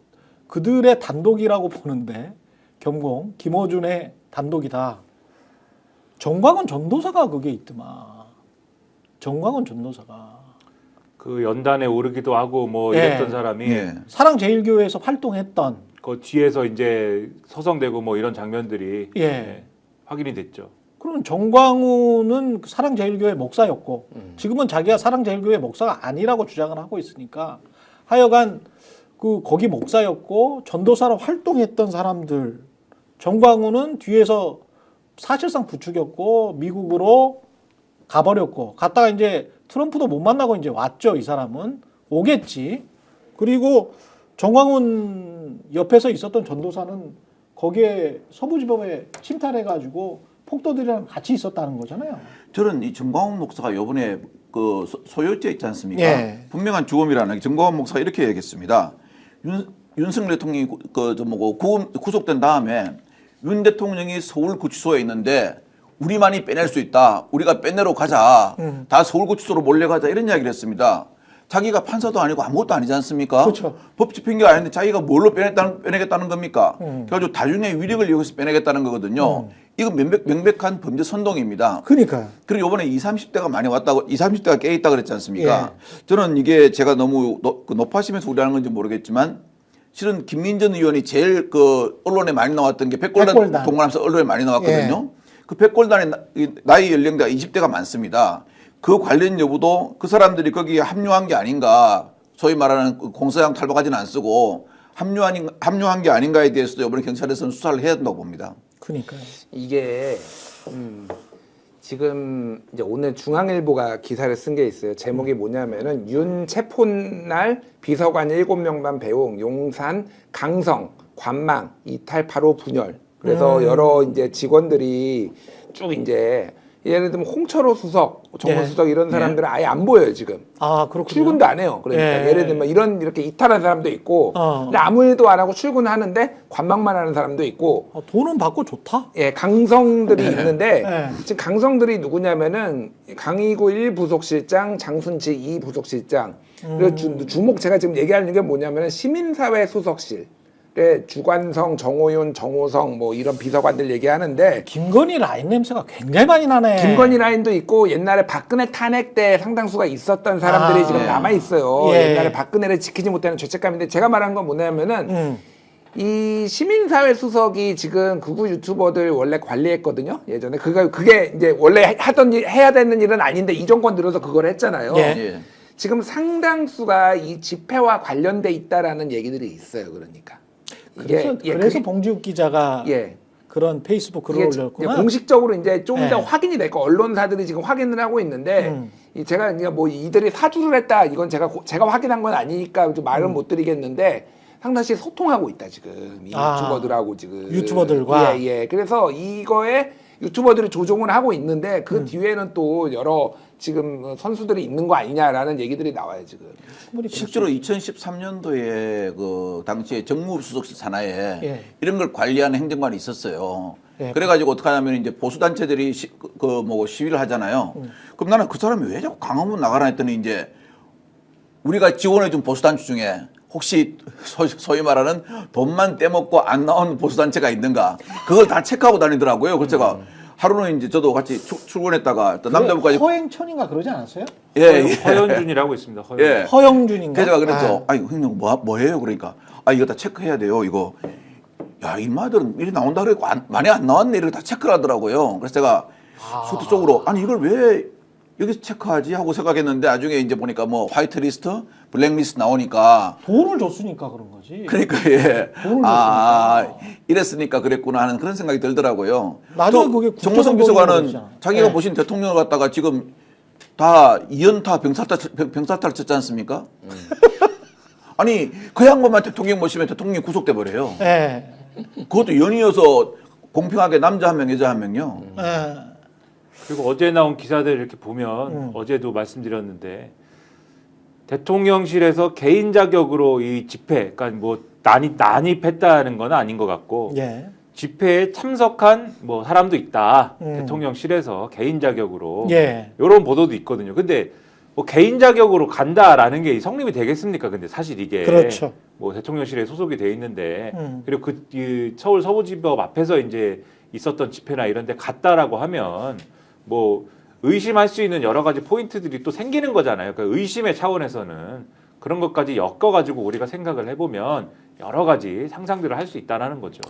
그들의 단독이라고 보는데 겸공 김어준의 단독이다. 정광훈 전도사가 그게 있더만. 정광훈 전도사가 그 연단에 오르기도 하고 뭐 이랬던 사람이 사랑제일교회에서 활동했던 그 뒤에서 이제 서성대고 뭐 이런 장면들이 확인이 됐죠. 그러면 정광훈은 사랑제일교회 목사였고 지금은 자기가 사랑제일교회 목사가 아니라고 주장을 하고 있으니까 하여간 거기 목사였고 전도사로 활동했던 사람들 정광훈은 뒤에서 사실상 부추겼고 미국으로 가버렸고 갔다가 이제 트럼프도 못 만나고 이제 왔죠. 이 사람은 오겠지. 그리고 정광훈 옆에서 있었던 전도사는 거기에 서부지법에 침탈해가지고 폭도들이랑 같이 있었다는 거잖아요. 저는 이 정광훈 목사가 요번에 그 소요죄 있지 않습니까? 예. 분명한 주범이라는 게 정광훈 목사가 이렇게 얘기했습니다. 윤석열 대통령이 구속된 다음에 윤 대통령이 서울구치소에 있는데 우리만이 빼낼 수 있다. 우리가 빼내러 가자. 다 서울구치소로 몰려가자. 이런 이야기를 했습니다. 자기가 판사도 아니고 아무것도 아니지 않습니까? 그렇죠. 법 집행이 아닌데 자기가 뭘로 빼내겠다는 겁니까? 그래가지고 다중의 위력을 이용해서 빼내겠다는 거거든요. 이건 명백한 범죄 선동입니다. 그러니까요. 그리고 이번에 20, 30대가 많이 왔다고, 20, 30대가 깨 있다 그랬지 않습니까? 저는 이게 제가 너무 높아시면서 우려하는 건지 모르겠지만 실은 김민전 의원이 제일 언론에 많이 나왔던 게 백골단 동원하면서 언론에 많이 나왔거든요. 그 백골단의 나이 연령대가 20대가 많습니다. 그 관련 여부도 그 사람들이 거기에 합류한 게 아닌가, 소위 말하는 공소장 탈바가지는 안 쓰고 합류한 게 아닌가에 대해서도 이번에 경찰에서는 수사를 해야 된다고 봅니다. 그러니까요. 이게 지금 이제 오늘 중앙일보가 기사를 쓴 게 있어요. 제목이 뭐냐면은 윤 체포날 비서관 7명만 배웅, 용산, 강성, 관망, 이탈 8호 분열. 그래서 여러 이제 직원들이 쭉 이제 예를 들면 홍철호 수석, 정무수석 이런 사람들은 아예 안 보여요 지금. 아 그렇군요. 출근도 안 해요. 그러니까 예를 들면 이렇게 이탈한 사람도 있고, 근데 아무 일도 안 하고 출근하는데 관망만 하는 사람도 있고. 돈은 받고 좋다. 예, 강성들이 있는데 지금 강성들이 누구냐면은 강희구 1 부속실장, 장순치 2 부속실장. 그리고 주목 제가 지금 얘기하는 게 뭐냐면은 시민사회 수석실. 주관성, 정호윤, 정호성 뭐 이런 비서관들 얘기하는데 김건희 라인 냄새가 굉장히 많이 나네. 김건희 라인도 있고 옛날에 박근혜 탄핵 때 상당수가 있었던 사람들이 지금 남아 있어요. 옛날에 박근혜를 지키지 못하는 죄책감인데 제가 말한 건 뭐냐면은 이 시민사회 수석이 지금 극우 유튜버들 원래 관리했거든요. 예전에 그게 이제 원래 해야 되는 일은 아닌데 이 정권 들어서 그걸 했잖아요. 지금 상당수가 이 집회와 관련돼 있다라는 얘기들이 있어요. 그러니까. 그래서 봉지욱 기자가 그런 페이스북 글을 올렸구나. 공식적으로 이제 좀 더 확인이 됐고 언론사들이 지금 확인을 하고 있는데 제가 뭐 이들이 사주를 했다 이건 제가 확인한 건 아니니까 좀 말은 못 드리겠는데 상당히 소통하고 있다 지금 이 유튜버들하고 지금 유튜버들과 그래서 이거에 유튜버들이 조종을 하고 있는데 그 뒤에는 또 여러 지금 선수들이 있는 거 아니냐라는 얘기들이 나와요 지금. 실제로 2013년도에 그 당시에 정무수석실 산하에 이런 걸 관리하는 행정관이 있었어요. 예. 그래가지고 어떻게 하냐면 이제 보수 단체들이 시위를 하잖아요. 그럼 나는 그 사람이 왜 자꾸 강화문 나가라 했더니 이제 우리가 지원해준 보수 단체 중에 혹시 소위 말하는 돈만 떼먹고 안 나온 보수 단체가 있는가 그걸 다 체크하고 다니더라고요. 그래서 제가 하루는 이제 저도 같이 출근했다가 또 남자분까지 허행천인가 그러지 않았어요? 예. 허연준이라고 있습니다. 허연준. 예. 허영준인가? 그래서 제가 그랬죠. 아니 형님 뭐해요? 그러니까 이거 다 체크해야 돼요. 이거 야 인마들은 미리 나온다 그랬고 많이 안 나왔네 이렇게 다 체크를 하더라고요. 그래서 제가 소트 쪽으로 아니 이걸 왜 여기서 체크하지 하고 생각했는데 나중에 이제 보니까 뭐 화이트리스트, 블랙리스트 나오니까 돈을 줬으니까 그런 거지. 그러니까 예. 돈을 이랬으니까 그랬구나 하는 그런 생각이 들더라고요. 나중에 또 그게 정무성 비서관은 자기가 네. 보신 대통령을 갖다가 지금 다 2연타 병사탈 쳤지 않습니까? 아니 그 양반만 대통령 모시면 대통령이 구속돼 버려요. 네. 그것도 연이어서 공평하게 남자 한 명, 여자 한 명요. 네. 그리고 어제 나온 기사들 이렇게 보면 어제도 말씀드렸는데 대통령실에서 개인 자격으로 이 집회, 그러니까 뭐 난입했다는 건 아닌 것 같고 예. 집회에 참석한 뭐 사람도 있다. 대통령실에서 개인 자격으로 예. 이런 보도도 있거든요. 근데 뭐 개인 자격으로 간다라는 게 성립이 되겠습니까? 근데 사실 이게 그렇죠. 뭐 대통령실에 소속이 돼 있는데 그리고 이 서울 서부지법 앞에서 이제 있었던 집회나 이런 데 갔다라고 하면 뭐 의심할 수 있는 여러 가지 포인트들이 또 생기는 거잖아요. 그러니까 의심의 차원에서는 그런 것까지 엮어가지고 우리가 생각을 해보면 여러 가지 상상들을 할 수 있다라는 거죠.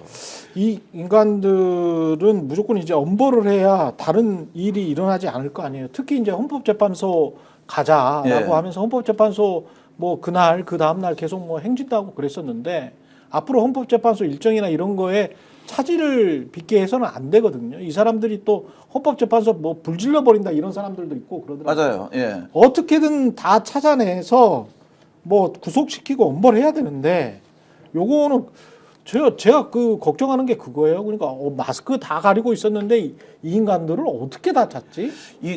이 인간들은 무조건 이제 엄벌을 해야 다른 일이 일어나지 않을 거 아니에요. 특히 이제 헌법재판소 가자라고 예. 하면서 헌법재판소 뭐 그날 그 다음 날 계속 뭐 행진다고 그랬었는데 앞으로 헌법재판소 일정이나 이런 거에 차질을 빚게 해서는 안 되거든요. 이 사람들이 또 헌법재판소 뭐 불질러 버린다 이런 사람들도 있고 그러더라고요. 맞아요. 예. 어떻게든 다 찾아내서 뭐 구속시키고 엄벌해야 되는데 요거는 제가 그 걱정하는 게 그거예요. 그러니까 마스크 다 가리고 있었는데 이 인간들을 어떻게 다 찾지?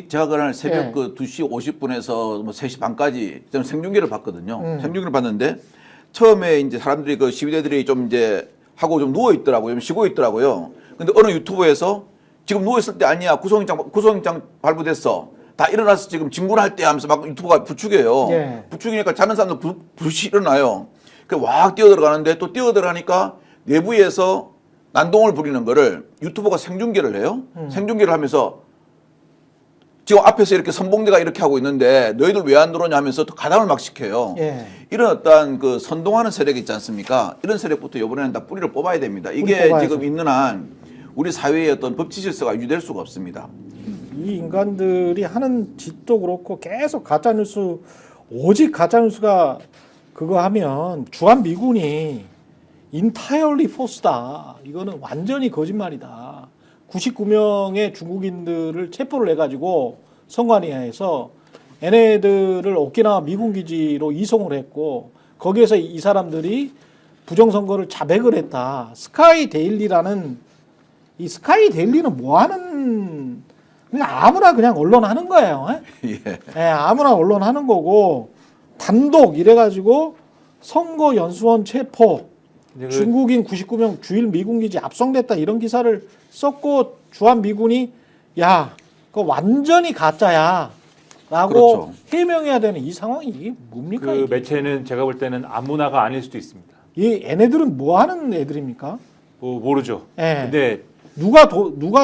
제가 그날 새벽 예. 그 2시 50분에서 뭐 3시 반까지 저는 생중계를 봤거든요. 생중계를 봤는데 처음에 이제 사람들이 그 시위대들이 좀 이제 하고 좀 누워 있더라고요. 좀 쉬고 있더라고요. 근데 어느 유튜브에서 지금 누워 있을 때 아니야. 구속영장 발부됐어. 다 일어나서 지금 진군할 때 하면서 막 유튜브가 부추겨요. 예. 부추기니까 자는 사람들 불시 일어나요. 그와 뛰어들어가는데 또 뛰어들어가니까 내부에서 난동을 부리는 거를 유튜버가 생중계를 해요. 생중계를 하면서 지금 앞에서 이렇게 선봉대가 이렇게 하고 있는데 너희들 왜 안 들어오냐 하면서 또 가담을 막 시켜요. 예. 이런 어떤 그 선동하는 세력이 있지 않습니까? 이런 세력부터 이번에는 다 뿌리를 뽑아야 됩니다. 이게 뽑아야죠. 지금 있는 한 우리 사회의 어떤 법치 질서가 유지될 수가 없습니다. 이 인간들이 하는 짓도 그렇고 계속 가짜뉴스 오직 가짜뉴스가 그거 하면 주한 미군이 entirely false다. 이거는 완전히 거짓말이다. 99명의 중국인들을 체포를 해가지고 선관위에서 얘네들을 오키나와 미군 기지로 이송을 했고 거기에서 이 사람들이 부정선거를 자백을 했다. 스카이 데일리라는 이 스카이 데일리는 뭐하는 그냥 아무나 그냥 언론 하는 거예요. 예. 예, 아무나 언론 하는 거고 단독 이래가지고 선거연수원 체포 근데 중국인 99명 주일 미군기지 압송됐다 이런 기사를 썼고 주한 미군이 야 그거 완전히 가짜야 라고 그렇죠. 해명해야 되는 이 상황이 이게 뭡니까? 그 이게? 매체는 제가 볼 때는 아무나가 아닐 수도 있습니다. 이 얘네들은 뭐 하는 애들입니까? 뭐 모르죠. 예. 근데 누가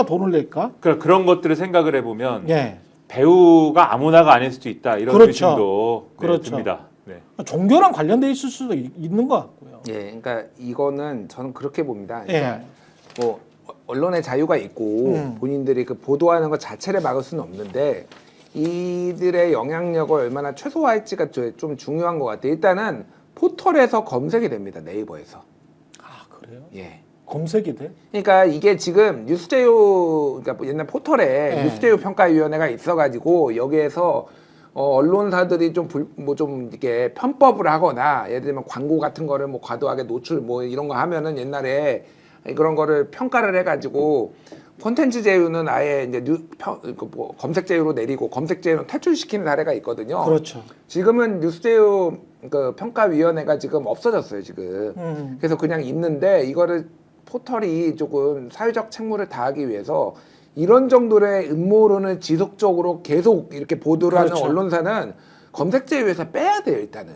돈을 낼까? 그런 것들을 생각을 해보면 예. 배우가 아무나가 아닐 수도 있다 이런 그렇죠. 의심도 그렇죠. 듭니다. 네. 종교랑 관련돼 있을 수도 있는 것 같고요. 예, 그러니까 이거는 저는 그렇게 봅니다. 그러니까 예. 뭐 언론의 자유가 있고 본인들이 그 보도하는 것 자체를 막을 수는 없는데 이들의 영향력을 얼마나 최소화할지가 좀 중요한 것 같아요. 일단은 포털에서 검색이 됩니다. 네이버에서. 아 그래요? 예. 검색이 돼? 그러니까 이게 지금 뉴스제휴 그러니까 옛날 포털에 네. 뉴스제휴 평가위원회가 있어가지고 여기에서 언론사들이 좀 이렇게 편법을 하거나 예를 들면 광고 같은 거를 뭐 과도하게 노출 뭐 이런 거 하면은 옛날에 그런 거를 평가를 해가지고 콘텐츠 제휴는 아예 이제 검색 제휴로 내리고 검색 제휴는 퇴출시키는 사례가 있거든요. 그렇죠. 지금은 뉴스 제휴 그 평가위원회가 지금 없어졌어요 지금. 그래서 그냥 있는데 이거를 포털이 조금 사회적 책무를 다하기 위해서 이런 정도의 음모론을 지속적으로 계속 이렇게 보도를 하는 그렇죠. 언론사는 검색제에 의해서 빼야 돼요, 일단은.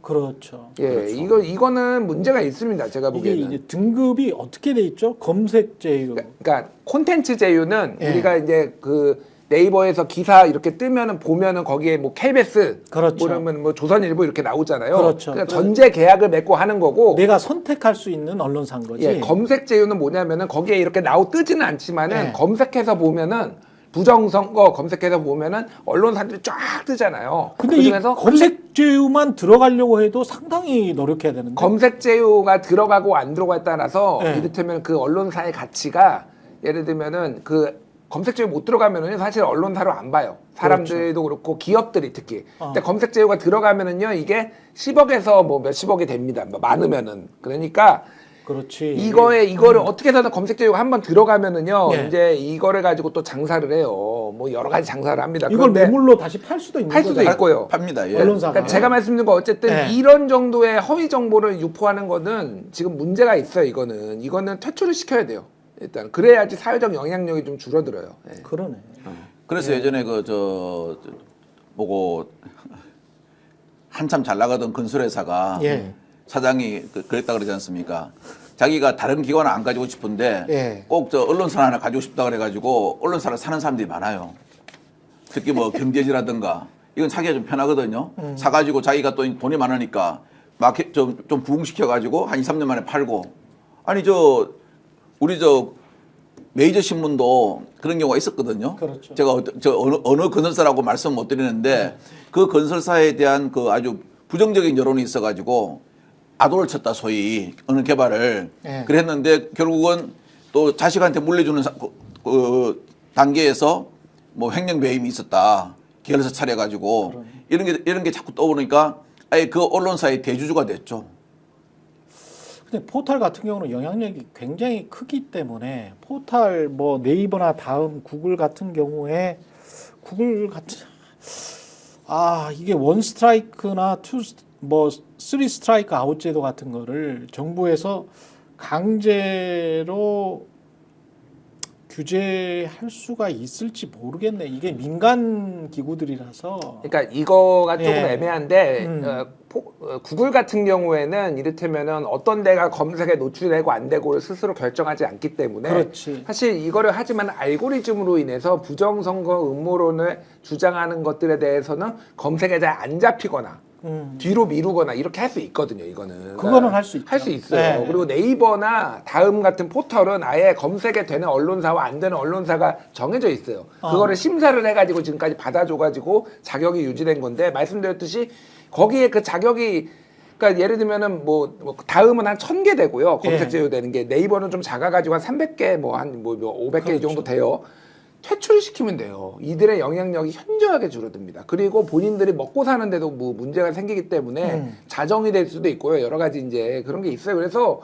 그렇죠. 예, 그렇죠. 이거는 문제가 있습니다. 제가 이게 보기에는. 이제 등급이 어떻게 돼 있죠? 검색 제휴. 그러니까 콘텐츠 제휴는 예. 우리가 이제 그 네이버에서 기사 이렇게 뜨면은 보면은 거기에 뭐 KBS, 그렇죠. 그러면 뭐 조선일보 이렇게 나오잖아요. 그렇죠. 그러니까 전제 계약을 맺고 하는 거고. 내가 선택할 수 있는 언론사인 거지. 예, 검색 제휴는 뭐냐면은 거기에 이렇게 뜨지는 않지만은 예. 검색해서 보면은 부정선거 검색해서 보면은 언론사들이 쫙 뜨잖아요. 근데 이 그중에서 검색 제휴만 들어가려고 해도 상당히 노력해야 되는데. 검색 제휴가 들어가고 안 들어가에 따라서 예. 이를테면 그 언론사의 가치가 예를 들면은 그 검색 제휴 못 들어가면은 사실 언론사로 안 봐요. 사람들도 그렇고 기업들이 특히. 근데 검색 제휴가 들어가면은요 이게 10억에서 뭐 몇십억이 됩니다. 뭐 많으면은. 그러니까 그렇지. 이거를 어떻게 해서든 검색 제휴가 한번 들어가면은요 예. 이제 이거를 가지고 또 장사를 해요. 뭐 여러 가지 장사를 합니다. 이걸 그런데 매물로 다시 팔 수도 있는 팔 수도 거잖아요. 있고요. 팝니다. 예. 언론사가. 그러니까 제가 말씀드린 거 어쨌든 네. 이런 정도의 허위 정보를 유포하는 거는 지금 문제가 있어요. 이거는 퇴출을 시켜야 돼요. 일단 그래야지 사회적 영향력이 좀 줄어들어요. 예. 그러네. 그래서 예전에 보고 한참 잘 나가던 건설회사가 예. 사장이 그랬다 그러지 않습니까? 자기가 다른 기관을 안 가지고 싶은데 예. 꼭 언론사 하나 가지고 싶다 그래가지고 언론사를 사는 사람들이 많아요. 특히 뭐 경제지라든가 이건 사기가 좀 편하거든요. 사가지고 자기가 또 돈이 많으니까 마켓 좀 부흥시켜가지고 한 2, 3년 만에 팔고. 아니 우리 메이저 신문도 그런 경우가 있었거든요. 그렇죠. 제가 어느 건설사라고 말씀 못 드리는데 그 건설사에 대한 그 아주 부정적인 여론이 있어가지고 아도를 쳤다 소위 어느 개발을 네. 그랬는데 결국은 또 자식한테 물려주는 그 단계에서 뭐 횡령 배임이 있었다 계열사 차려가지고 이런 게 자꾸 떠오르니까 아예 그 언론사의 대주주가 됐죠. 근데 포털 같은 경우는 영향력이 굉장히 크기 때문에 포털 뭐 네이버나 다음 구글 같은 경우에 이게 원 스트라이크나 쓰리 스트라이크 아웃 제도 같은 거를 정부에서 강제로 규제할 수가 있을지 모르겠네. 이게 민간 기구들이라서. 그러니까 이거가 조금 예. 애매한데 구글 같은 경우에는 이를테면은 어떤 데가 검색에 노출되고 안 되고를 스스로 결정하지 않기 때문에 그렇지. 사실 이거를 하지만 알고리즘으로 인해서 부정선거 음모론을 주장하는 것들에 대해서는 검색에 잘 안 잡히거나 뒤로 미루거나 이렇게 할 수 있거든요. 이거는 그거는 할 수 있죠. 할 수 있어요. 네. 그리고 네이버나 다음 같은 포털은 아예 검색에 되는 언론사와 안 되는 언론사가 정해져 있어요. 그거를 심사를 해가지고 지금까지 받아줘가지고 자격이 유지된 건데 말씀드렸듯이 거기에 그 자격이 그러니까 예를 들면은 뭐 다음은 한 1000개 되고요. 검색 제휴되는 게 네이버는 좀 작아가지고 한 300개 한 500개 이 정도 돼요. 퇴출을 시키면 돼요. 이들의 영향력이 현저하게 줄어듭니다. 그리고 본인들이 먹고 사는데도 뭐 문제가 생기기 때문에 자정이 될 수도 있고요. 여러 가지 이제 그런 게 있어요. 그래서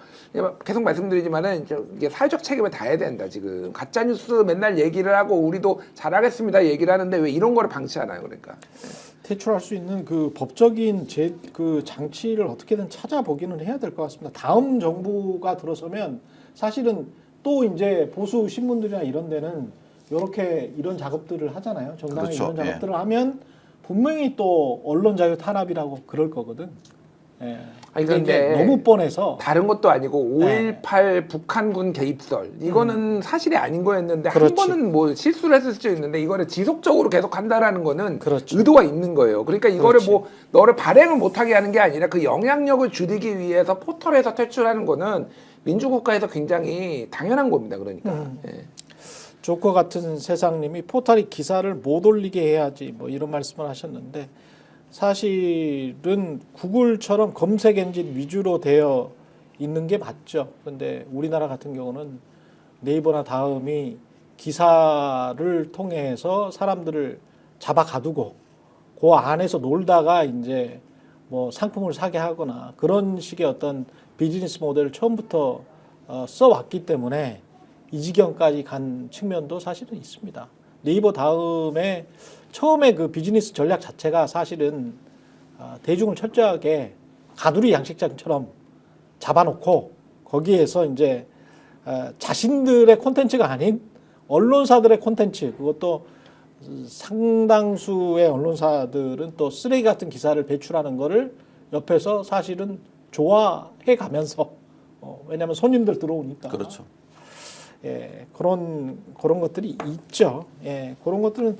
계속 말씀드리지만은 이게 사회적 책임을 다해야 된다. 지금 가짜 뉴스 맨날 얘기를 하고 우리도 잘하겠습니다 얘기를 하는데 왜 이런 거를 방치하나요? 그러니까 퇴출할 수 있는 그 법적인 그 장치를 어떻게든 찾아보기는 해야 될 것 같습니다. 다음 정부가 들어서면 사실은 또 이제 보수 신문들이나 이런 데는 이런 작업들을 하잖아요. 정당이 그렇죠. 이런 작업들을 하면 분명히 또 언론 자유 탄압이라고 그럴 거거든. 예. 아니, 그러니까 이제 근데 너무 뻔해서 다른 것도 아니고 5.18 북한군 개입설 이거는 사실이 아닌 거였는데 그렇지. 한 번은 뭐 실수를 했을 수도 있는데 이거를 지속적으로 계속 한다라는 거는 그렇죠. 의도가 있는 거예요. 그러니까 이거를 그렇지. 뭐 너를 발행을 못하게 하는 게 아니라 그 영향력을 줄이기 위해서 포털에서 퇴출하는 거는 민주국가에서 굉장히 당연한 겁니다. 그러니까. 예. 조커 같은 세상님이 포털이 기사를 못 올리게 해야지 뭐 이런 말씀을 하셨는데 사실은 구글처럼 검색 엔진 위주로 되어 있는 게 맞죠. 그런데 우리나라 같은 경우는 네이버나 다음이 기사를 통해서 사람들을 잡아 가두고 그 안에서 놀다가 이제 뭐 상품을 사게 하거나 그런 식의 어떤 비즈니스 모델을 처음부터 써왔기 때문에 이 지경까지 간 측면도 사실은 있습니다. 네이버 다음에 처음에 그 비즈니스 전략 자체가 사실은 대중을 철저하게 가두리 양식장처럼 잡아놓고 거기에서 이제 자신들의 콘텐츠가 아닌 언론사들의 콘텐츠, 그것도 상당수의 언론사들은 또 쓰레기 같은 기사를 배출하는 거를 옆에서 사실은 좋아해 가면서 왜냐하면 손님들 들어오니까. 그렇죠. 예, 그런 것들이 있죠. 예, 그런 것들은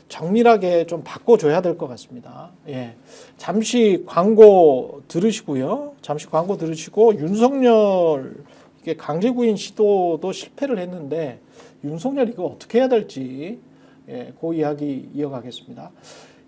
정밀하게 좀 바꿔줘야 될 것 같습니다. 예, 잠시 광고 들으시고요. 잠시 광고 들으시고 윤석열 이게 강제구인 시도도 실패를 했는데 윤석열 이거 어떻게 해야 될지 그 이야기 이어가겠습니다.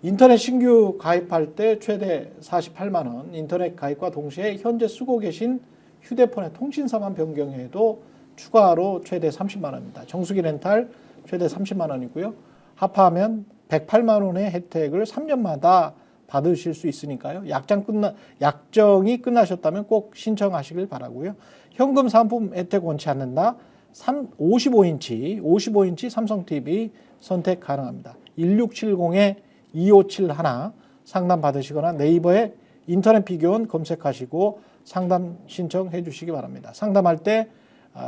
인터넷 신규 가입할 때 최대 48만 원, 인터넷 가입과 동시에 현재 쓰고 계신 휴대폰의 통신사만 변경해도 추가로 최대 30만 원입니다. 정수기 렌탈 최대 30만 원이고요. 합하면 108만 원의 혜택을 3년마다 받으실 수 있으니까요. 약정이 끝나셨다면 꼭 신청하시길 바라고요. 현금 상품 혜택 원치 않는다. 55인치 삼성 TV 선택 가능합니다. 1670-2571 상담 받으시거나 네이버에 인터넷 비교원 검색하시고 상담 신청해 주시기 바랍니다. 상담할 때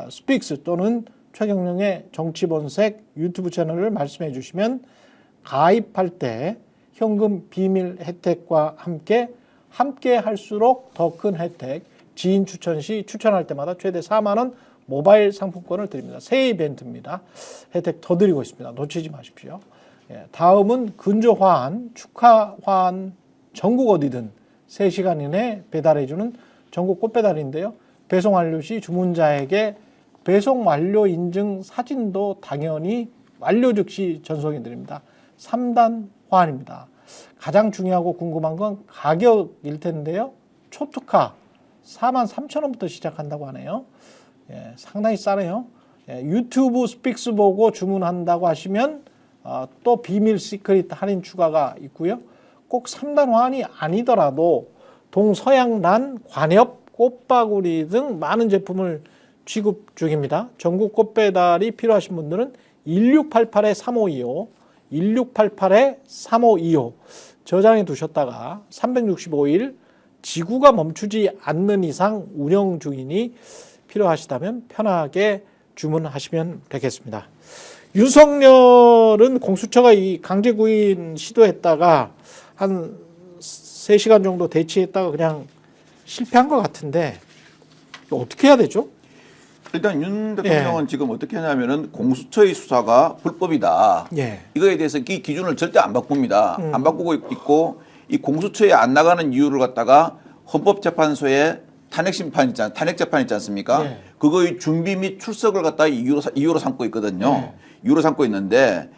스픽스 또는 최경영의 정치본색 유튜브 채널을 말씀해 주시면 가입할 때 현금 비밀 혜택과 함께 할수록 더 큰 혜택, 지인 추천 시 추천할 때마다 최대 4만 원 모바일 상품권을 드립니다. 새 이벤트입니다. 혜택 더 드리고 있습니다. 놓치지 마십시오. 예, 다음은 근조 화환, 축하 화환 전국 어디든 3시간 이내 배달해주는 전국 꽃배달인데요. 배송 완료 시 주문자에게 배송 완료 인증 사진도 당연히 완료 즉시 전송해 드립니다. 3단 화환입니다. 가장 중요하고 궁금한 건 가격일 텐데요. 초특화 43,000원부터 시작한다고 하네요. 예, 상당히 싸네요. 예, 유튜브 스픽스 보고 주문한다고 하시면 또 비밀 시크릿 할인 추가가 있고요. 꼭 3단 화환이 아니더라도 동서양단, 관엽, 꽃바구리 등 많은 제품을 취급 중입니다. 전국 꽃배달이 필요하신 분들은 1688-3525, 1688-3525 저장해 두셨다가 365일 지구가 멈추지 않는 이상 운영 중이니 필요하시다면 편하게 주문하시면 되겠습니다. 윤석열은 공수처가 이 강제구인 시도했다가 한 3시간 정도 대치했다가 그냥 실패한 것 같은데 어떻게 해야 되죠? 일단 윤 대통령은 지금 어떻게 하냐면은 공수처의 수사가 불법이다. 이거에 대해서 이 기준을 절대 안 바꿉니다. 안 바꾸고 있고 이 공수처에 안 나가는 이유를 갖다가 헌법재판소에 탄핵 재판 있지 않습니까? 그거의 준비 및 출석을 갖다가 이유로 삼고 있거든요. 이유로 삼고 있는데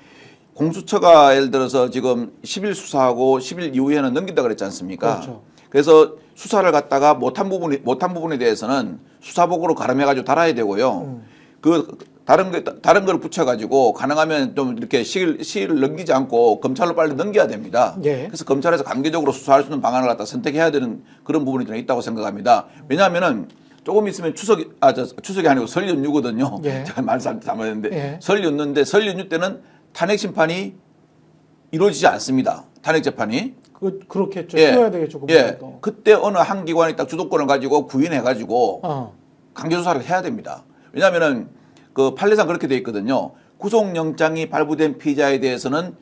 공수처가 예를 들어서 지금 10일 수사하고 10일 이후에는 넘긴다 그랬지 않습니까? 그렇죠. 그래서 수사를 갖다가 못한 부분에 대해서는 수사복으로 가름해가지고 달아야 되고요. 그 다른 걸 붙여가지고 가능하면 좀 이렇게 시일을 넘기지 않고 검찰로 빨리 넘겨야 됩니다. 그래서 검찰에서 강제적으로 수사할 수 있는 방안을 갖다 선택해야 되는 그런 부분이 좀 있다고 생각합니다. 왜냐하면은 조금 있으면 추석이 아니고 설 연휴거든요. 제가 말 잘못했는데 설 연휴인데 설 연휴 때는 탄핵 심판이 이루어지지 않습니다. 탄핵 재판이. 그렇겠죠. 쉬어야 되겠죠. 그때 어느 한 기관이 딱 주도권을 가지고 구인해가지고 강제 수사를 해야 됩니다. 왜냐하면은 그 판례상 그렇게 돼 있거든요. 구속영장이 발부된 피의자에 대해서는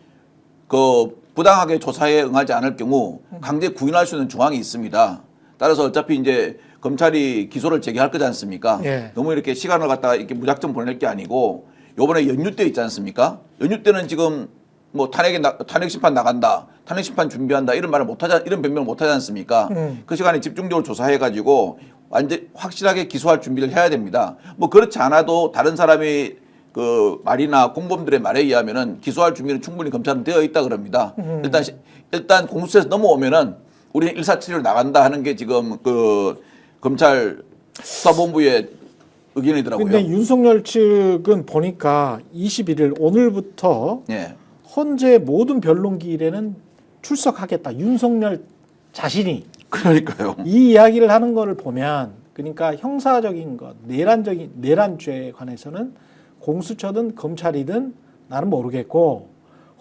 그 부당하게 조사에 응하지 않을 경우 강제 구인할 수 있는 조항이 있습니다. 따라서 어차피 이제 검찰이 기소를 재개할 거지 않습니까? 너무 이렇게 시간을 갖다가 이렇게 무작정 보낼 게 아니고 요번에 연휴 때 있지 않습니까? 연휴 때는 지금 뭐 탄핵 심판 나간다, 탄핵 심판 준비한다 이런 변명을 못 하지 않습니까? 그 시간에 집중적으로 조사해가지고 완전 확실하게 기소할 준비를 해야 됩니다. 뭐 그렇지 않아도 다른 사람이 그 말이나 공범들의 말에 의하면은 기소할 준비는 충분히 검찰은 되어 있다 그럽니다. 일단 공수처에서 넘어오면은 우리는 일사천리로 나간다 하는 게 지금 그 검찰 수사본부의 의견이더라고요. 근데 윤석열 측은 보니까 21일 오늘부터 헌재 모든 변론기일에는 출석하겠다. 윤석열 자신이. 그러니까요. 이 이야기를 하는 거를 보면 그러니까 형사적인 것, 내란죄에 관해서는 공수처든 검찰이든 나는 모르겠고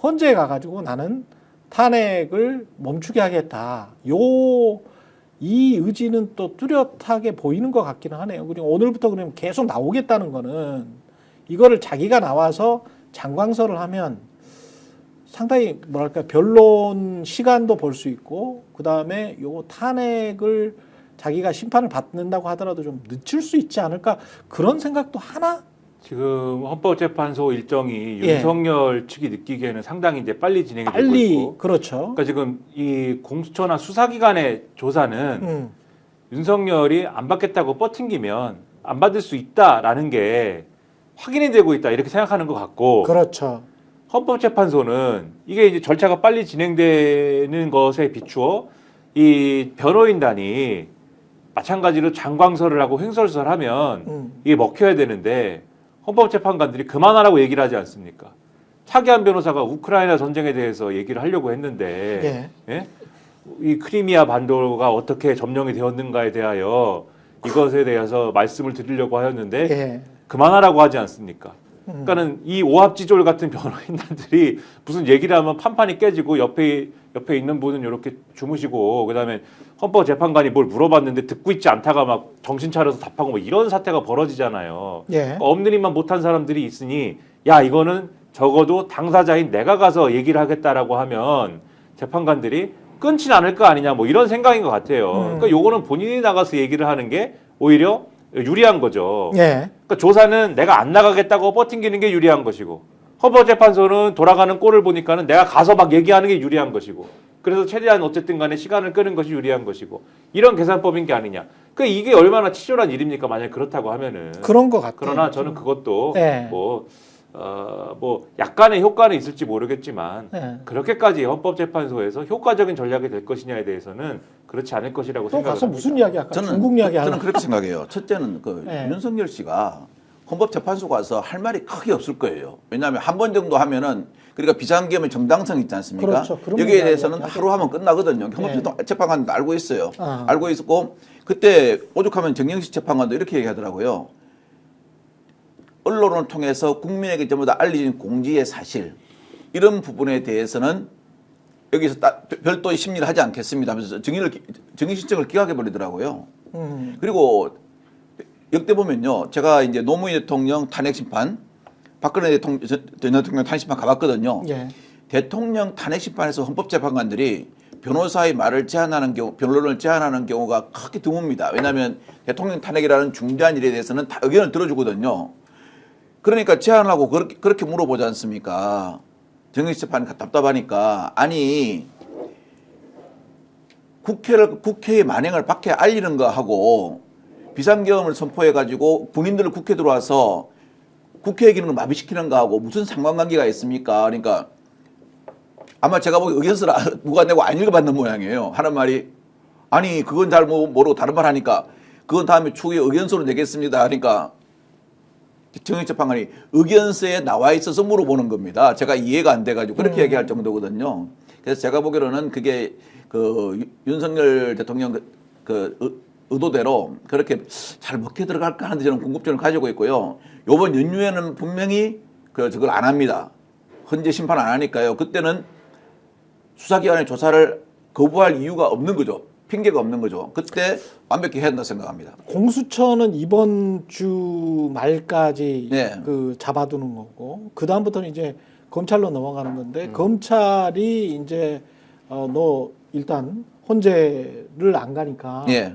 헌재에 가가지고 나는 탄핵을 멈추게 하겠다. 요 이 의지는 또 뚜렷하게 보이는 것 같기는 하네요. 그리고 오늘부터 그러면 계속 나오겠다는 거는 이거를 자기가 나와서 장광설을 하면 상당히 뭐랄까 변론 시간도 볼 수 있고 그 다음에 요 탄핵을 자기가 심판을 받는다고 하더라도 좀 늦출 수 있지 않을까 그런 생각도 하나? 지금 헌법재판소 일정이 예. 윤석열 측이 느끼기에는 상당히 이제 빨리 진행이 되고 빨리 있고, 그렇죠. 그러니까 지금 이 공수처나 수사기관의 조사는 윤석열이 안 받겠다고 버팅기면 안 받을 수 있다라는 게 확인이 되고 있다 이렇게 생각하는 것 같고, 그렇죠. 헌법재판소는 이게 이제 절차가 빨리 진행되는 것에 비추어 이 변호인단이 마찬가지로 장광설을 하고 횡설수설을 하면 이게 먹혀야 되는데 헌법재판관들이 그만하라고 얘기를 하지 않습니까? 차기한 변호사가 우크라이나 전쟁에 대해서 얘기를 하려고 했는데 예? 이 크리미아 반도가 어떻게 점령이 되었는가에 대하여 이것에 대해서 말씀을 드리려고 하였는데 예. 그만하라고 하지 않습니까? 그러니까는 이 오합지졸 같은 변호인단들이 무슨 얘기를 하면 판판이 깨지고 옆에 있는 분은 이렇게 주무시고 그다음에 헌법재판관이 뭘 물어봤는데 듣고 있지 않다가 막 정신 차려서 답하고 뭐 이런 사태가 벌어지잖아요. 예. 그러니까 엄느님만 못한 사람들이 있으니 야 이거는 적어도 당사자인 내가 가서 얘기를 하겠다라고 하면 재판관들이 끊진 않을 거 아니냐 뭐 이런 생각인 것 같아요. 그러니까 요거는 본인이 나가서 얘기를 하는 게 오히려 유리한 거죠. 예. 그러니까 조사는 내가 안 나가겠다고 버팅기는 게 유리한 것이고 헌법재판소는 돌아가는 꼴을 보니까는 내가 가서 막 얘기하는 게 유리한 것이고 그래서 최대한 어쨌든 간에 시간을 끄는 것이 유리한 것이고 이런 계산법인 게 아니냐. 그러니까 이게 얼마나 치졸한 일입니까? 만약에 그렇다고 하면은. 그런 것 같아요. 그러나 저는 그것도 네. 뭐 약간의 효과는 있을지 모르겠지만 네. 그렇게까지 헌법재판소에서 효과적인 전략이 될 것이냐에 대해서는 그렇지 않을 것이라고 또 생각합니다. 가서 무슨 이야기 할까? 중국 이야기 저는 하나? 그렇게 생각해요. 첫째는 그 네. 윤석열 씨가 헌법재판소 가서 할 말이 크게 없을 거예요. 왜냐하면 한 번 정도 하면은 그러니까 비상계엄의 정당성 있지 않습니까? 그렇죠. 그런 여기에 문제 대해서는 아니야. 하루 하면 끝나거든요. 네. 헌법재판관도 알고 있어요. 아. 알고 있었고 그때 오죽하면 정영식 재판관도 이렇게 얘기하더라고요. 언론을 통해서 국민에게 전부 다 알려진 공지의 사실 이런 부분에 대해서는 여기서 별도의 심리를 하지 않겠습니다 하면서 정의 신청을 기각해 버리더라고요. 그리고 역대 보면요, 제가 이제 노무현 대통령 탄핵 심판, 박근혜 전 대통령 탄핵 심판 가봤거든요. 예. 대통령 탄핵 심판에서 헌법재판관들이 변호사의 말을 제한하는 경우, 변론을 제한하는 경우가 크게 드뭅니다. 왜냐하면 대통령 탄핵이라는 중대한 일에 대해서는 다 의견을 들어주거든요. 그러니까 제안을 하고 그렇게 물어보지 않습니까? 정의식 재판이 답답하니까. 아니, 국회의 만행을 밖에 알리는 거 하고 비상계엄을 선포해가지고 군인들을 국회 들어와서 국회 기능을 마비시키는 거 하고 무슨 상관관계가 있습니까? 그러니까 아마 제가 보기 의견서를 누가 내고 안 읽어봤는 모양이에요. 하는 말이 아니 그건 잘 모르고 다른 말 하니까 그건 다음에 추후에 의견서로 내겠습니다. 하니까 정의식 재판관이 의견서에 나와 있어서 물어보는 겁니다. 제가 이해가 안 돼가지고 그렇게 얘기할 정도거든요. 그래서 제가 보기로는 그게 그 윤석열 대통령 그 의도대로 그렇게 잘 먹혀 들어갈까 하는데 저는 궁금증을 가지고 있고요. 이번 연휴에는 분명히 저걸 안 합니다. 헌재 심판 안 하니까요. 그때는 수사기관의 조사를 거부할 이유가 없는 거죠. 핑계가 없는 거죠. 그때 완벽히 해야 된다고 생각합니다. 공수처는 이번 주 말까지 네. 그 잡아두는 거고 그 다음부터는 이제 검찰로 넘어가는 건데 검찰이 이제 너 일단 헌재를 안 가니까 예.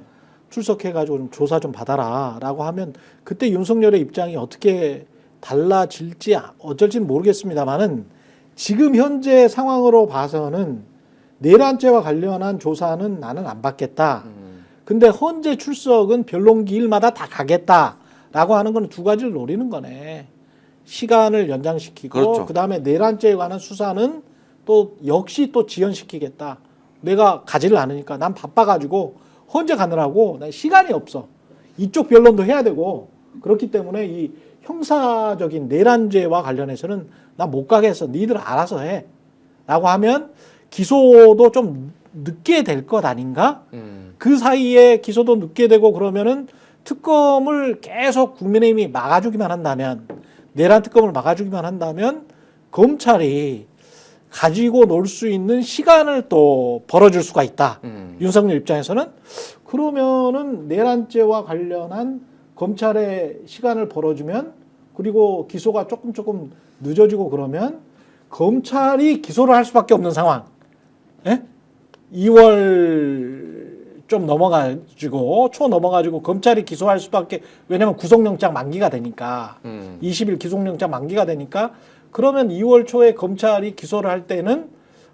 출석해가지고 좀 조사 좀 받아라라고 하면 그때 윤석열의 입장이 어떻게 달라질지 어쩔지는 모르겠습니다만은 지금 현재 상황으로 봐서는 내란죄와 관련한 조사는 나는 안 받겠다. 근데 헌재 출석은 변론기일마다 다 가겠다라고 하는 건 두 가지를 노리는 거네. 시간을 연장시키고 그렇죠. 그다음에 내란죄에 관한 수사는 또 역시 또 지연시키겠다. 내가 가지를 않으니까 난 바빠가지고 헌재 가느라고 난 시간이 없어. 이쪽 변론도 해야 되고 그렇기 때문에 이 형사적인 내란죄와 관련해서는 난 못 가겠어. 니들 알아서 해. 라고 하면 기소도 좀 늦게 될 것 아닌가? 그 사이에 기소도 늦게 되고 그러면은 특검을 계속 국민의힘이 막아주기만 한다면 내란 특검을 막아주기만 한다면 검찰이 가지고 놀 수 있는 시간을 또 벌어줄 수가 있다. 윤석열 입장에서는 그러면은 내란죄와 관련한 검찰의 시간을 벌어주면 그리고 기소가 조금 늦어지고 그러면 검찰이 기소를 할 수밖에 없는 상황. 예? 2월 좀 넘어가지고 초 넘어가지고 검찰이 기소할 수밖에 왜냐면 구속영장 만기가 되니까 20일 기속영장 만기가 되니까 그러면 2월 초에 검찰이 기소를 할 때는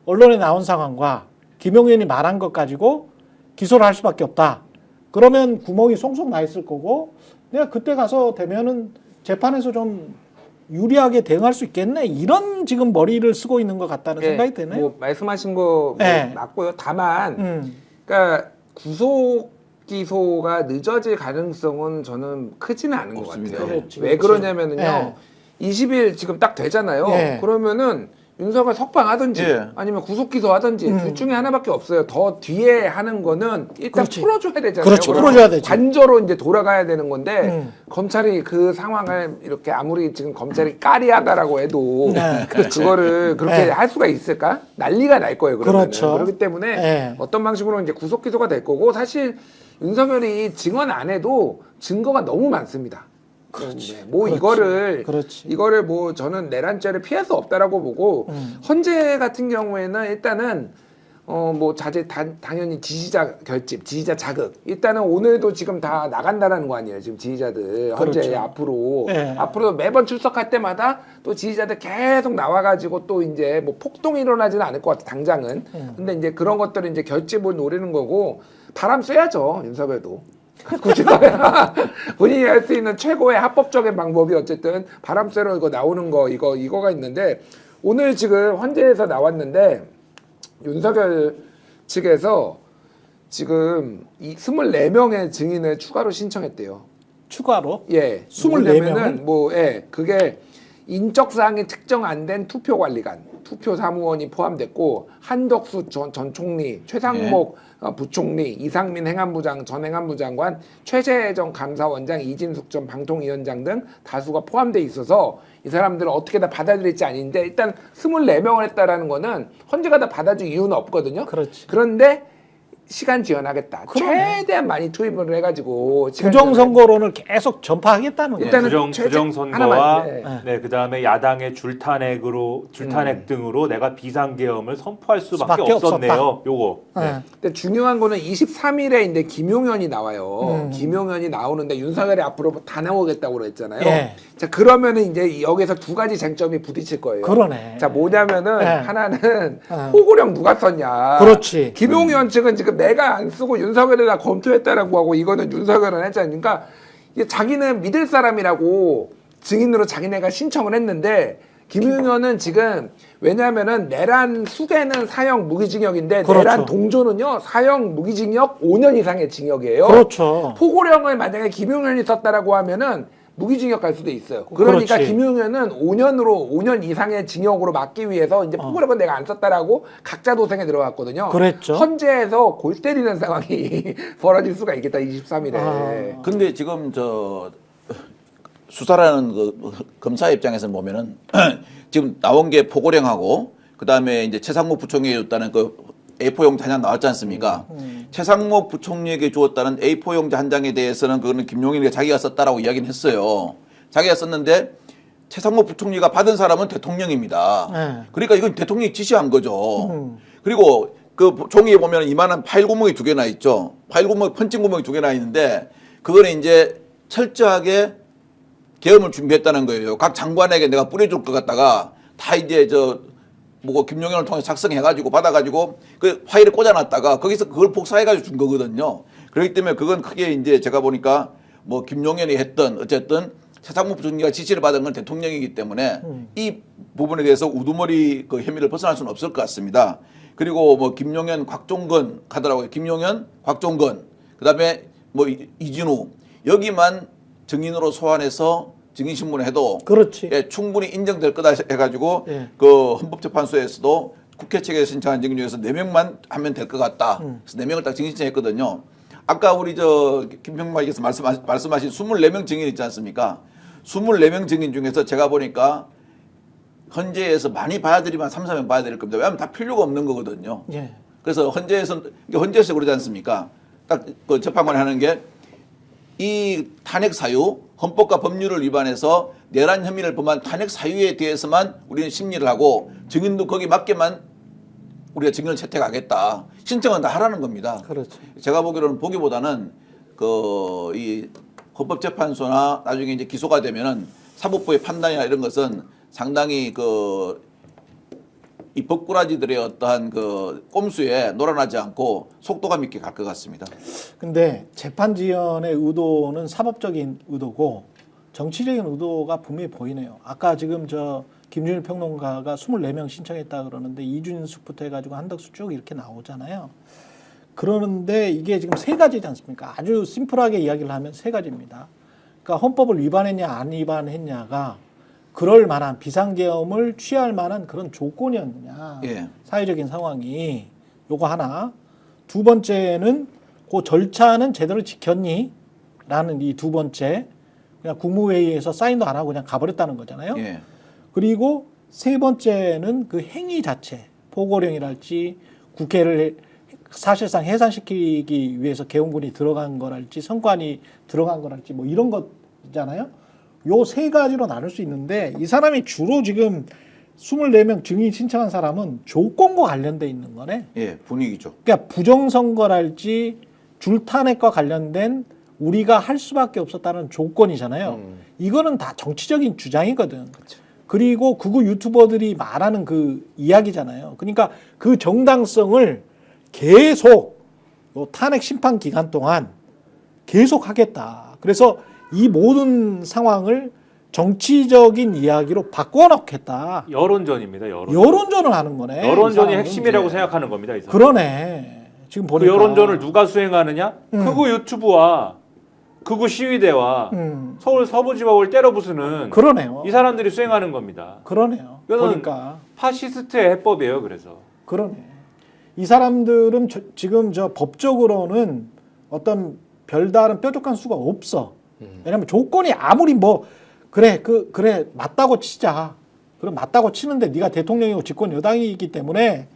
언론에 나온 상황과 김용 의원이 말한 것 가지고 기소를 할 수밖에 없다. 그러면 구멍이 송송 나 있을 거고 내가 그때 가서 되면은 재판에서 좀 유리하게 대응할 수 있겠네. 이런 지금 머리를 쓰고 있는 것 같다는 생각이 드네요. 뭐 말씀하신 거 네. 맞고요. 다만 그러니까 구속 기소가 늦어질 가능성은 저는 크지는 않은 없습니다. 것 같아요. 그렇지, 왜 그렇지. 그러냐면은요. 네. 20일 지금 딱 되잖아요. 네. 그러면은 윤석열 석방하든지 예. 아니면 구속 기소하든지 둘 중에 하나밖에 없어요. 더 뒤에 하는 거는 일단 그렇지. 풀어줘야 되잖아요. 그렇죠. 그래서 풀어줘야 되지. 관저로 이제 돌아가야 되는 건데 검찰이 그 상황을 이렇게 아무리 지금 검찰이 까리하다라고 해도 네, 그거를 그렇게 네. 할 수가 있을까? 난리가 날 거예요. 그러면 그렇죠. 그렇기 때문에 네. 어떤 방식으로 이제 구속 기소가 될 거고 사실 윤석열이 증언 안 해도 증거가 너무 많습니다. 그렇지. 뭐 그렇지. 그렇지. 이거를 뭐 저는 내란죄를 피할 수 없다라고 보고 헌재 같은 경우에는 일단은 뭐 당연히 지지자 결집, 지지자 자극. 일단은 오늘도 지금 다 나간다라는 거 아니에요. 지금 지지자들 헌재에 그렇죠. 앞으로 네. 앞으로 매번 출석할 때마다 또 지지자들 계속 나와가지고 또 이제 뭐 폭동이 일어나지는 않을 것 같아 당장은. 근데 이제 그런 것들을 이제 결집을 노리는 거고 바람 쐬야죠 윤석열도. 굳이 본인이 할 수 있는 최고의 합법적인 방법이 어쨌든 바람 쐬러 이거 나오는 거 이거가 있는데 오늘 지금 헌재에서 나왔는데 윤석열 측에서 지금 이 24명의 증인을 추가로 신청했대요. 추가로? 예. 24명은? 뭐, 예. 그게 인적사항이 특정 안 된 투표관리관, 투표사무원이 포함됐고, 한덕수 전 총리, 최상목 부총리, 이상민 행안부장, 전 행안부 장관, 최재정 감사원장, 이진숙 전 방통위원장 등 다수가 포함돼 있어서 이 사람들은 어떻게 다 받아들일지 아닌데 일단 24명을 했다라는 거는 헌재가 다 받아줄 이유는 없거든요. 그렇지. 그런데 시간 지연하겠다. 그러네. 최대한 많이 투입을 해가지고 부정선거론을 계속 전파하겠다는 거예요. 일단은 부정선거와 하나만, 네, 그다음에 야당의 줄탄핵 등으로 내가 비상계엄을 선포할 수밖에 없었네요. 요거. 네. 근데 중요한 거는 23일에 이제 김용현이 나와요. 김용현이 나오는데 윤석열이 앞으로 다 나오겠다고 그랬잖아요. 예. 자 그러면은 이제 여기서 두 가지 쟁점이 부딪힐 거예요. 그러네. 자 뭐냐면은 예. 하나는 호구령 누가 썼냐. 그렇지. 김용현 측은 지금 내가 안 쓰고 윤석열이 다 검토했다라고 하고 이거는 윤석열은 했잖아요. 그러니까 이게 자기는 믿을 사람이라고 증인으로 자기네가 신청을 했는데 김용현은 지금 왜냐하면은 내란 수괴는 사형 무기징역인데 그렇죠. 내란 동조는요 사형 무기징역 5년 이상의 징역이에요. 그렇죠. 포고령을 만약에 김용현이 썼다라고 하면은 무기징역 갈 수도 있어요. 그러니까 그렇지. 김용현은 5년 이상의 징역으로 막기 위해서 이제 포고령은 내가 안 썼다라고 각자 도생에 들어갔거든요. 그랬죠. 헌재에서 골 때리는 상황이 벌어질 수가 있겠다 23일에. 근데 지금 수사라는 검사 입장에서 보면은 지금 나온 게 포고령하고 그다음에 이제 최상목 부총리에 줬다는 그 A4 용지 한 장 나왔지 않습니까? 최상목 부총리에게 주었다는 A4 용지 한 장에 대해서는 그거는 김용현이가 자기가 썼다라고 이야기는 했어요. 자기가 썼는데 최상목 부총리가 받은 사람은 대통령입니다. 네. 그러니까 이건 대통령이 지시한 거죠. 그리고 그 종이에 보면 이만한 파일 구멍이 2개나 있죠. 파일 구멍, 펀칭 구멍이 2개나 있는데 그거는 이제 철저하게 계엄을 준비했다는 거예요. 각 장관에게 내가 뿌려줄 것 같다가 다 이제 뭐고 김용현을 통해 작성해가지고 받아가지고 그 파일에 꽂아놨다가 거기서 그걸 복사해가지고 준 거거든요. 그렇기 때문에 그건 크게 이제 제가 보니까 뭐 김용현이 했던 어쨌든 최상목 부총리가 지시를 받은 건 대통령이기 때문에 이 부분에 대해서 우두머리 그 혐의를 벗어날 수는 없을 것 같습니다. 그리고 뭐 김용현, 곽종건 하더라고요. 김용현, 곽종건 그다음에 뭐 이진우 여기만 증인으로 소환해서 증인신문을 해도 그렇지. 예, 충분히 인정될 거다 해가지고 예. 그 헌법재판소에서도 국회 측에서 신청한 증인 중에서 4명만 하면 될 것 같다. 그래서 4명을 딱 증인 신청했거든요. 아까 우리 김평마께서 말씀하신 24명 증인 있지 않습니까? 24명 증인 중에서 제가 보니까 헌재에서 많이 봐야 되리만 3, 4명 봐야 될 겁니다. 왜냐하면 다 필요가 없는 거거든요. 예. 그래서 헌재에서 그러지 않습니까? 딱 그 재판관이 하는 게 이 탄핵 사유, 헌법과 법률을 위반해서 내란 혐의를 범한 탄핵 사유에 대해서만 우리는 심리를 하고 증인도 거기 맞게만 우리가 증인을 채택하겠다. 신청은 다 하라는 겁니다. 그렇죠. 제가 보기로는 보기보다는 그 이 헌법재판소나 나중에 이제 기소가 되면은 사법부의 판단이나 이런 것은 상당히 이 법꾸라지들의 어떠한 그 꼼수에 놀아나지 않고 속도감 있게 갈 것 같습니다. 근데 재판 지연의 의도는 사법적인 의도고 정치적인 의도가 분명히 보이네요. 아까 지금 김준일 평론가가 24명 신청했다 그러는데 이준숙부터 해가지고 한덕수 쭉 이렇게 나오잖아요. 그러는데 이게 지금 세 가지지 않습니까? 아주 심플하게 이야기를 하면 세 가지입니다. 그러니까 헌법을 위반했냐 안 위반했냐가 그럴 만한 비상계엄을 취할 만한 그런 조건이었느냐. 예. 사회적인 상황이 요거 하나. 두 번째는 그 절차는 제대로 지켰니? 라는 이 두 번째. 그냥 국무회의에서 사인도 안 하고 그냥 가버렸다는 거잖아요. 예. 그리고 세 번째는 그 행위 자체. 포고령이랄지 국회를 사실상 해산시키기 위해서 개헌군이 들어간 거랄지 선관이 들어간 거랄지 뭐 이런 거잖아요. 요 세 가지로 나눌 수 있는데 이 사람이 주로 지금 24명 증인 신청한 사람은 조건과 관련돼 있는 거네. 예, 분위기죠. 그러니까 부정선거랄지 줄탄핵과 관련된 우리가 할 수밖에 없었다는 조건이잖아요. 이거는 다 정치적인 주장이거든. 그쵸. 그리고 극우 유튜버들이 말하는 그 이야기잖아요. 그러니까 그 정당성을 계속 요 탄핵 심판 기간 동안 계속 하겠다. 그래서 이 모든 상황을 정치적인 이야기로 바꿔놓겠다. 여론전입니다. 여론전. 여론전을 하는 거네. 여론전이 핵심이라고 생각하는 겁니다. 이 사람. 그러네. 지금 그 보니까 여론전을 누가 수행하느냐? 극우 유튜브와 극우 시위대와 서울 서부지법을 때려부수는 그러네요. 이 사람들이 수행하는 겁니다. 그러네요. 이거는 보니까 파시스트의 해법이에요. 그래서 그러네. 이 사람들은 지금 법적으로는 어떤 별다른 뾰족한 수가 없어. 왜냐면 조건이 아무리 그래 맞다고 치자. 그럼 맞다고 치는데 네가 대통령이고 집권 여당이기 때문에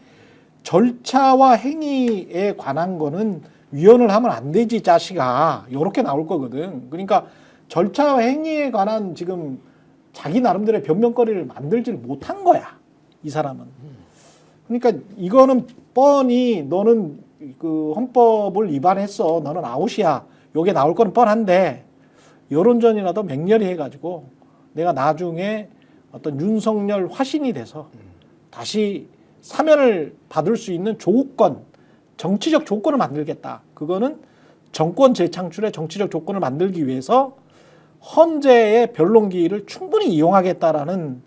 절차와 행위에 관한 거는 위헌을 하면 안 되지 자식아. 요렇게 나올 거거든. 그러니까 절차와 행위에 관한 지금 자기 나름대로의 변명거리를 만들지를 못한 거야. 이 사람은. 그러니까 이거는 뻔히 너는 그 헌법을 위반했어. 너는 아웃이야. 요게 나올 거는 뻔한데 여론전이라도 맹렬히 해가지고 내가 나중에 어떤 윤석열 화신이 돼서 다시 사면을 받을 수 있는 조건, 정치적 조건을 만들겠다. 그거는 정권 재창출의 정치적 조건을 만들기 위해서 헌재의 변론기를 충분히 이용하겠다라는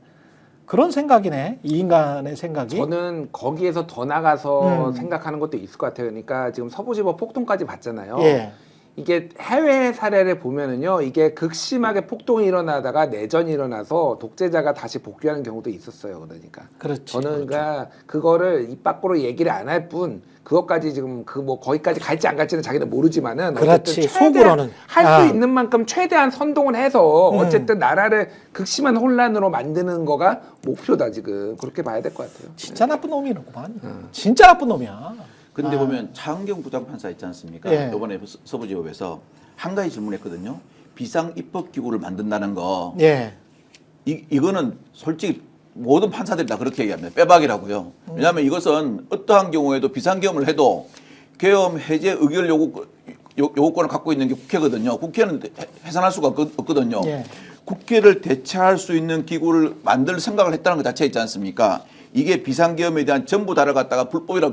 그런 생각이네. 이 인간의 생각이. 저는 거기에서 더 나가서 생각하는 것도 있을 것 같아요. 그러니까 지금 서부지법 폭동까지 봤잖아요. 예. 이게 해외 사례를 보면은요, 이게 극심하게 폭동이 일어나다가 내전이 일어나서 독재자가 다시 복귀하는 경우도 있었어요. 그러니까. 그렇지. 저는 그러니까 그거를 입 밖으로 얘기를 안 할 뿐, 그것까지 지금 거기까지 갈지 안 갈지는 자기는 모르지만은 그렇지. 어쨌든 속으로는 할 수 있는 만큼 최대한 선동을 해서 어쨌든 나라를 극심한 혼란으로 만드는 거가 목표다 지금. 그렇게 봐야 될 것 같아요. 진짜 나쁜 놈이구만. 진짜 나쁜 놈이야. 근데 보면 차은경 부장판사 있지 않습니까? 예. 이번에 서부지법에서 한 가지 질문했거든요. 비상 입법 기구를 만든다는 거. 예. 이거는 솔직히 모든 판사들이 다 그렇게 얘기합니다. 빼박이라고요. 왜냐하면 이것은 어떠한 경우에도 비상계엄을 해도 계엄 해제 의결 요구권을 갖고 있는 게 국회거든요. 국회는 해산할 수가 없거든요. 예. 국회를 대체할 수 있는 기구를 만들 생각을 했다는 것 자체 있지 않습니까? 이게 비상계엄에 대한 전부 다를 갖다가 불법이라고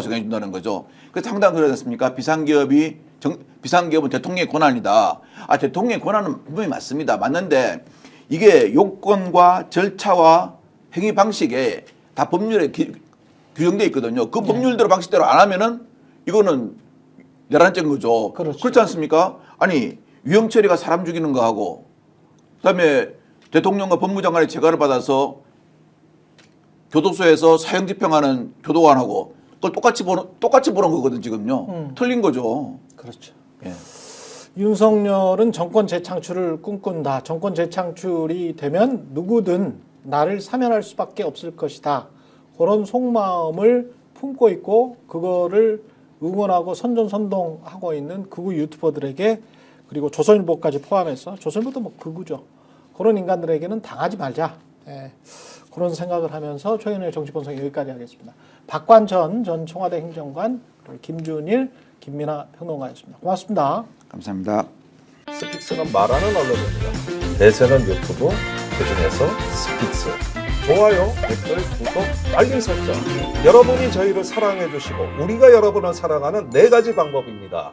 생각해 준다는 거죠. 그래서 상당히 그러지 않습니까? 비상기업은 대통령의 권한이다. 대통령의 권한은 분명히 맞습니다. 맞는데 이게 요건과 절차와 행위 방식에 다 법률에 규정되어 있거든요. 그 법률대로 방식대로 안 하면은 이거는 내란죄인 거죠. 그렇죠. 그렇지 않습니까? 아니 유영철이가 사람 죽이는 거 하고 그다음에 대통령과 법무장관의 재가를 받아서 교도소에서 사형 집행하는 교도관하고 그걸 똑같이 보는 거거든 지금요. 틀린 거죠. 그렇죠. 예. 윤석열은 정권 재창출을 꿈꾼다. 정권 재창출이 되면 누구든 나를 사면할 수밖에 없을 것이다. 그런 속마음을 품고 있고 그거를 응원하고 선전선동하고 있는 극우 유튜버들에게 그리고 조선일보까지 포함해서 조선일보도 뭐 극우죠. 그런 인간들에게는 당하지 말자. 예, 그런 생각을 하면서 최근의 정치본성 여기까지 하겠습니다. 박관전 전 청와대 행정관, 그리고 김준일, 김민하 평론가였습니다. 고맙습니다. 감사합니다. 스픽스는 말하는 언론입니다. 대세는 유튜브, 그중에서 스픽스. 좋아요, 댓글, 구독, 알림 설정. 여러분이 저희를 사랑해 주시고 우리가 여러분을 사랑하는 4가지 방법입니다.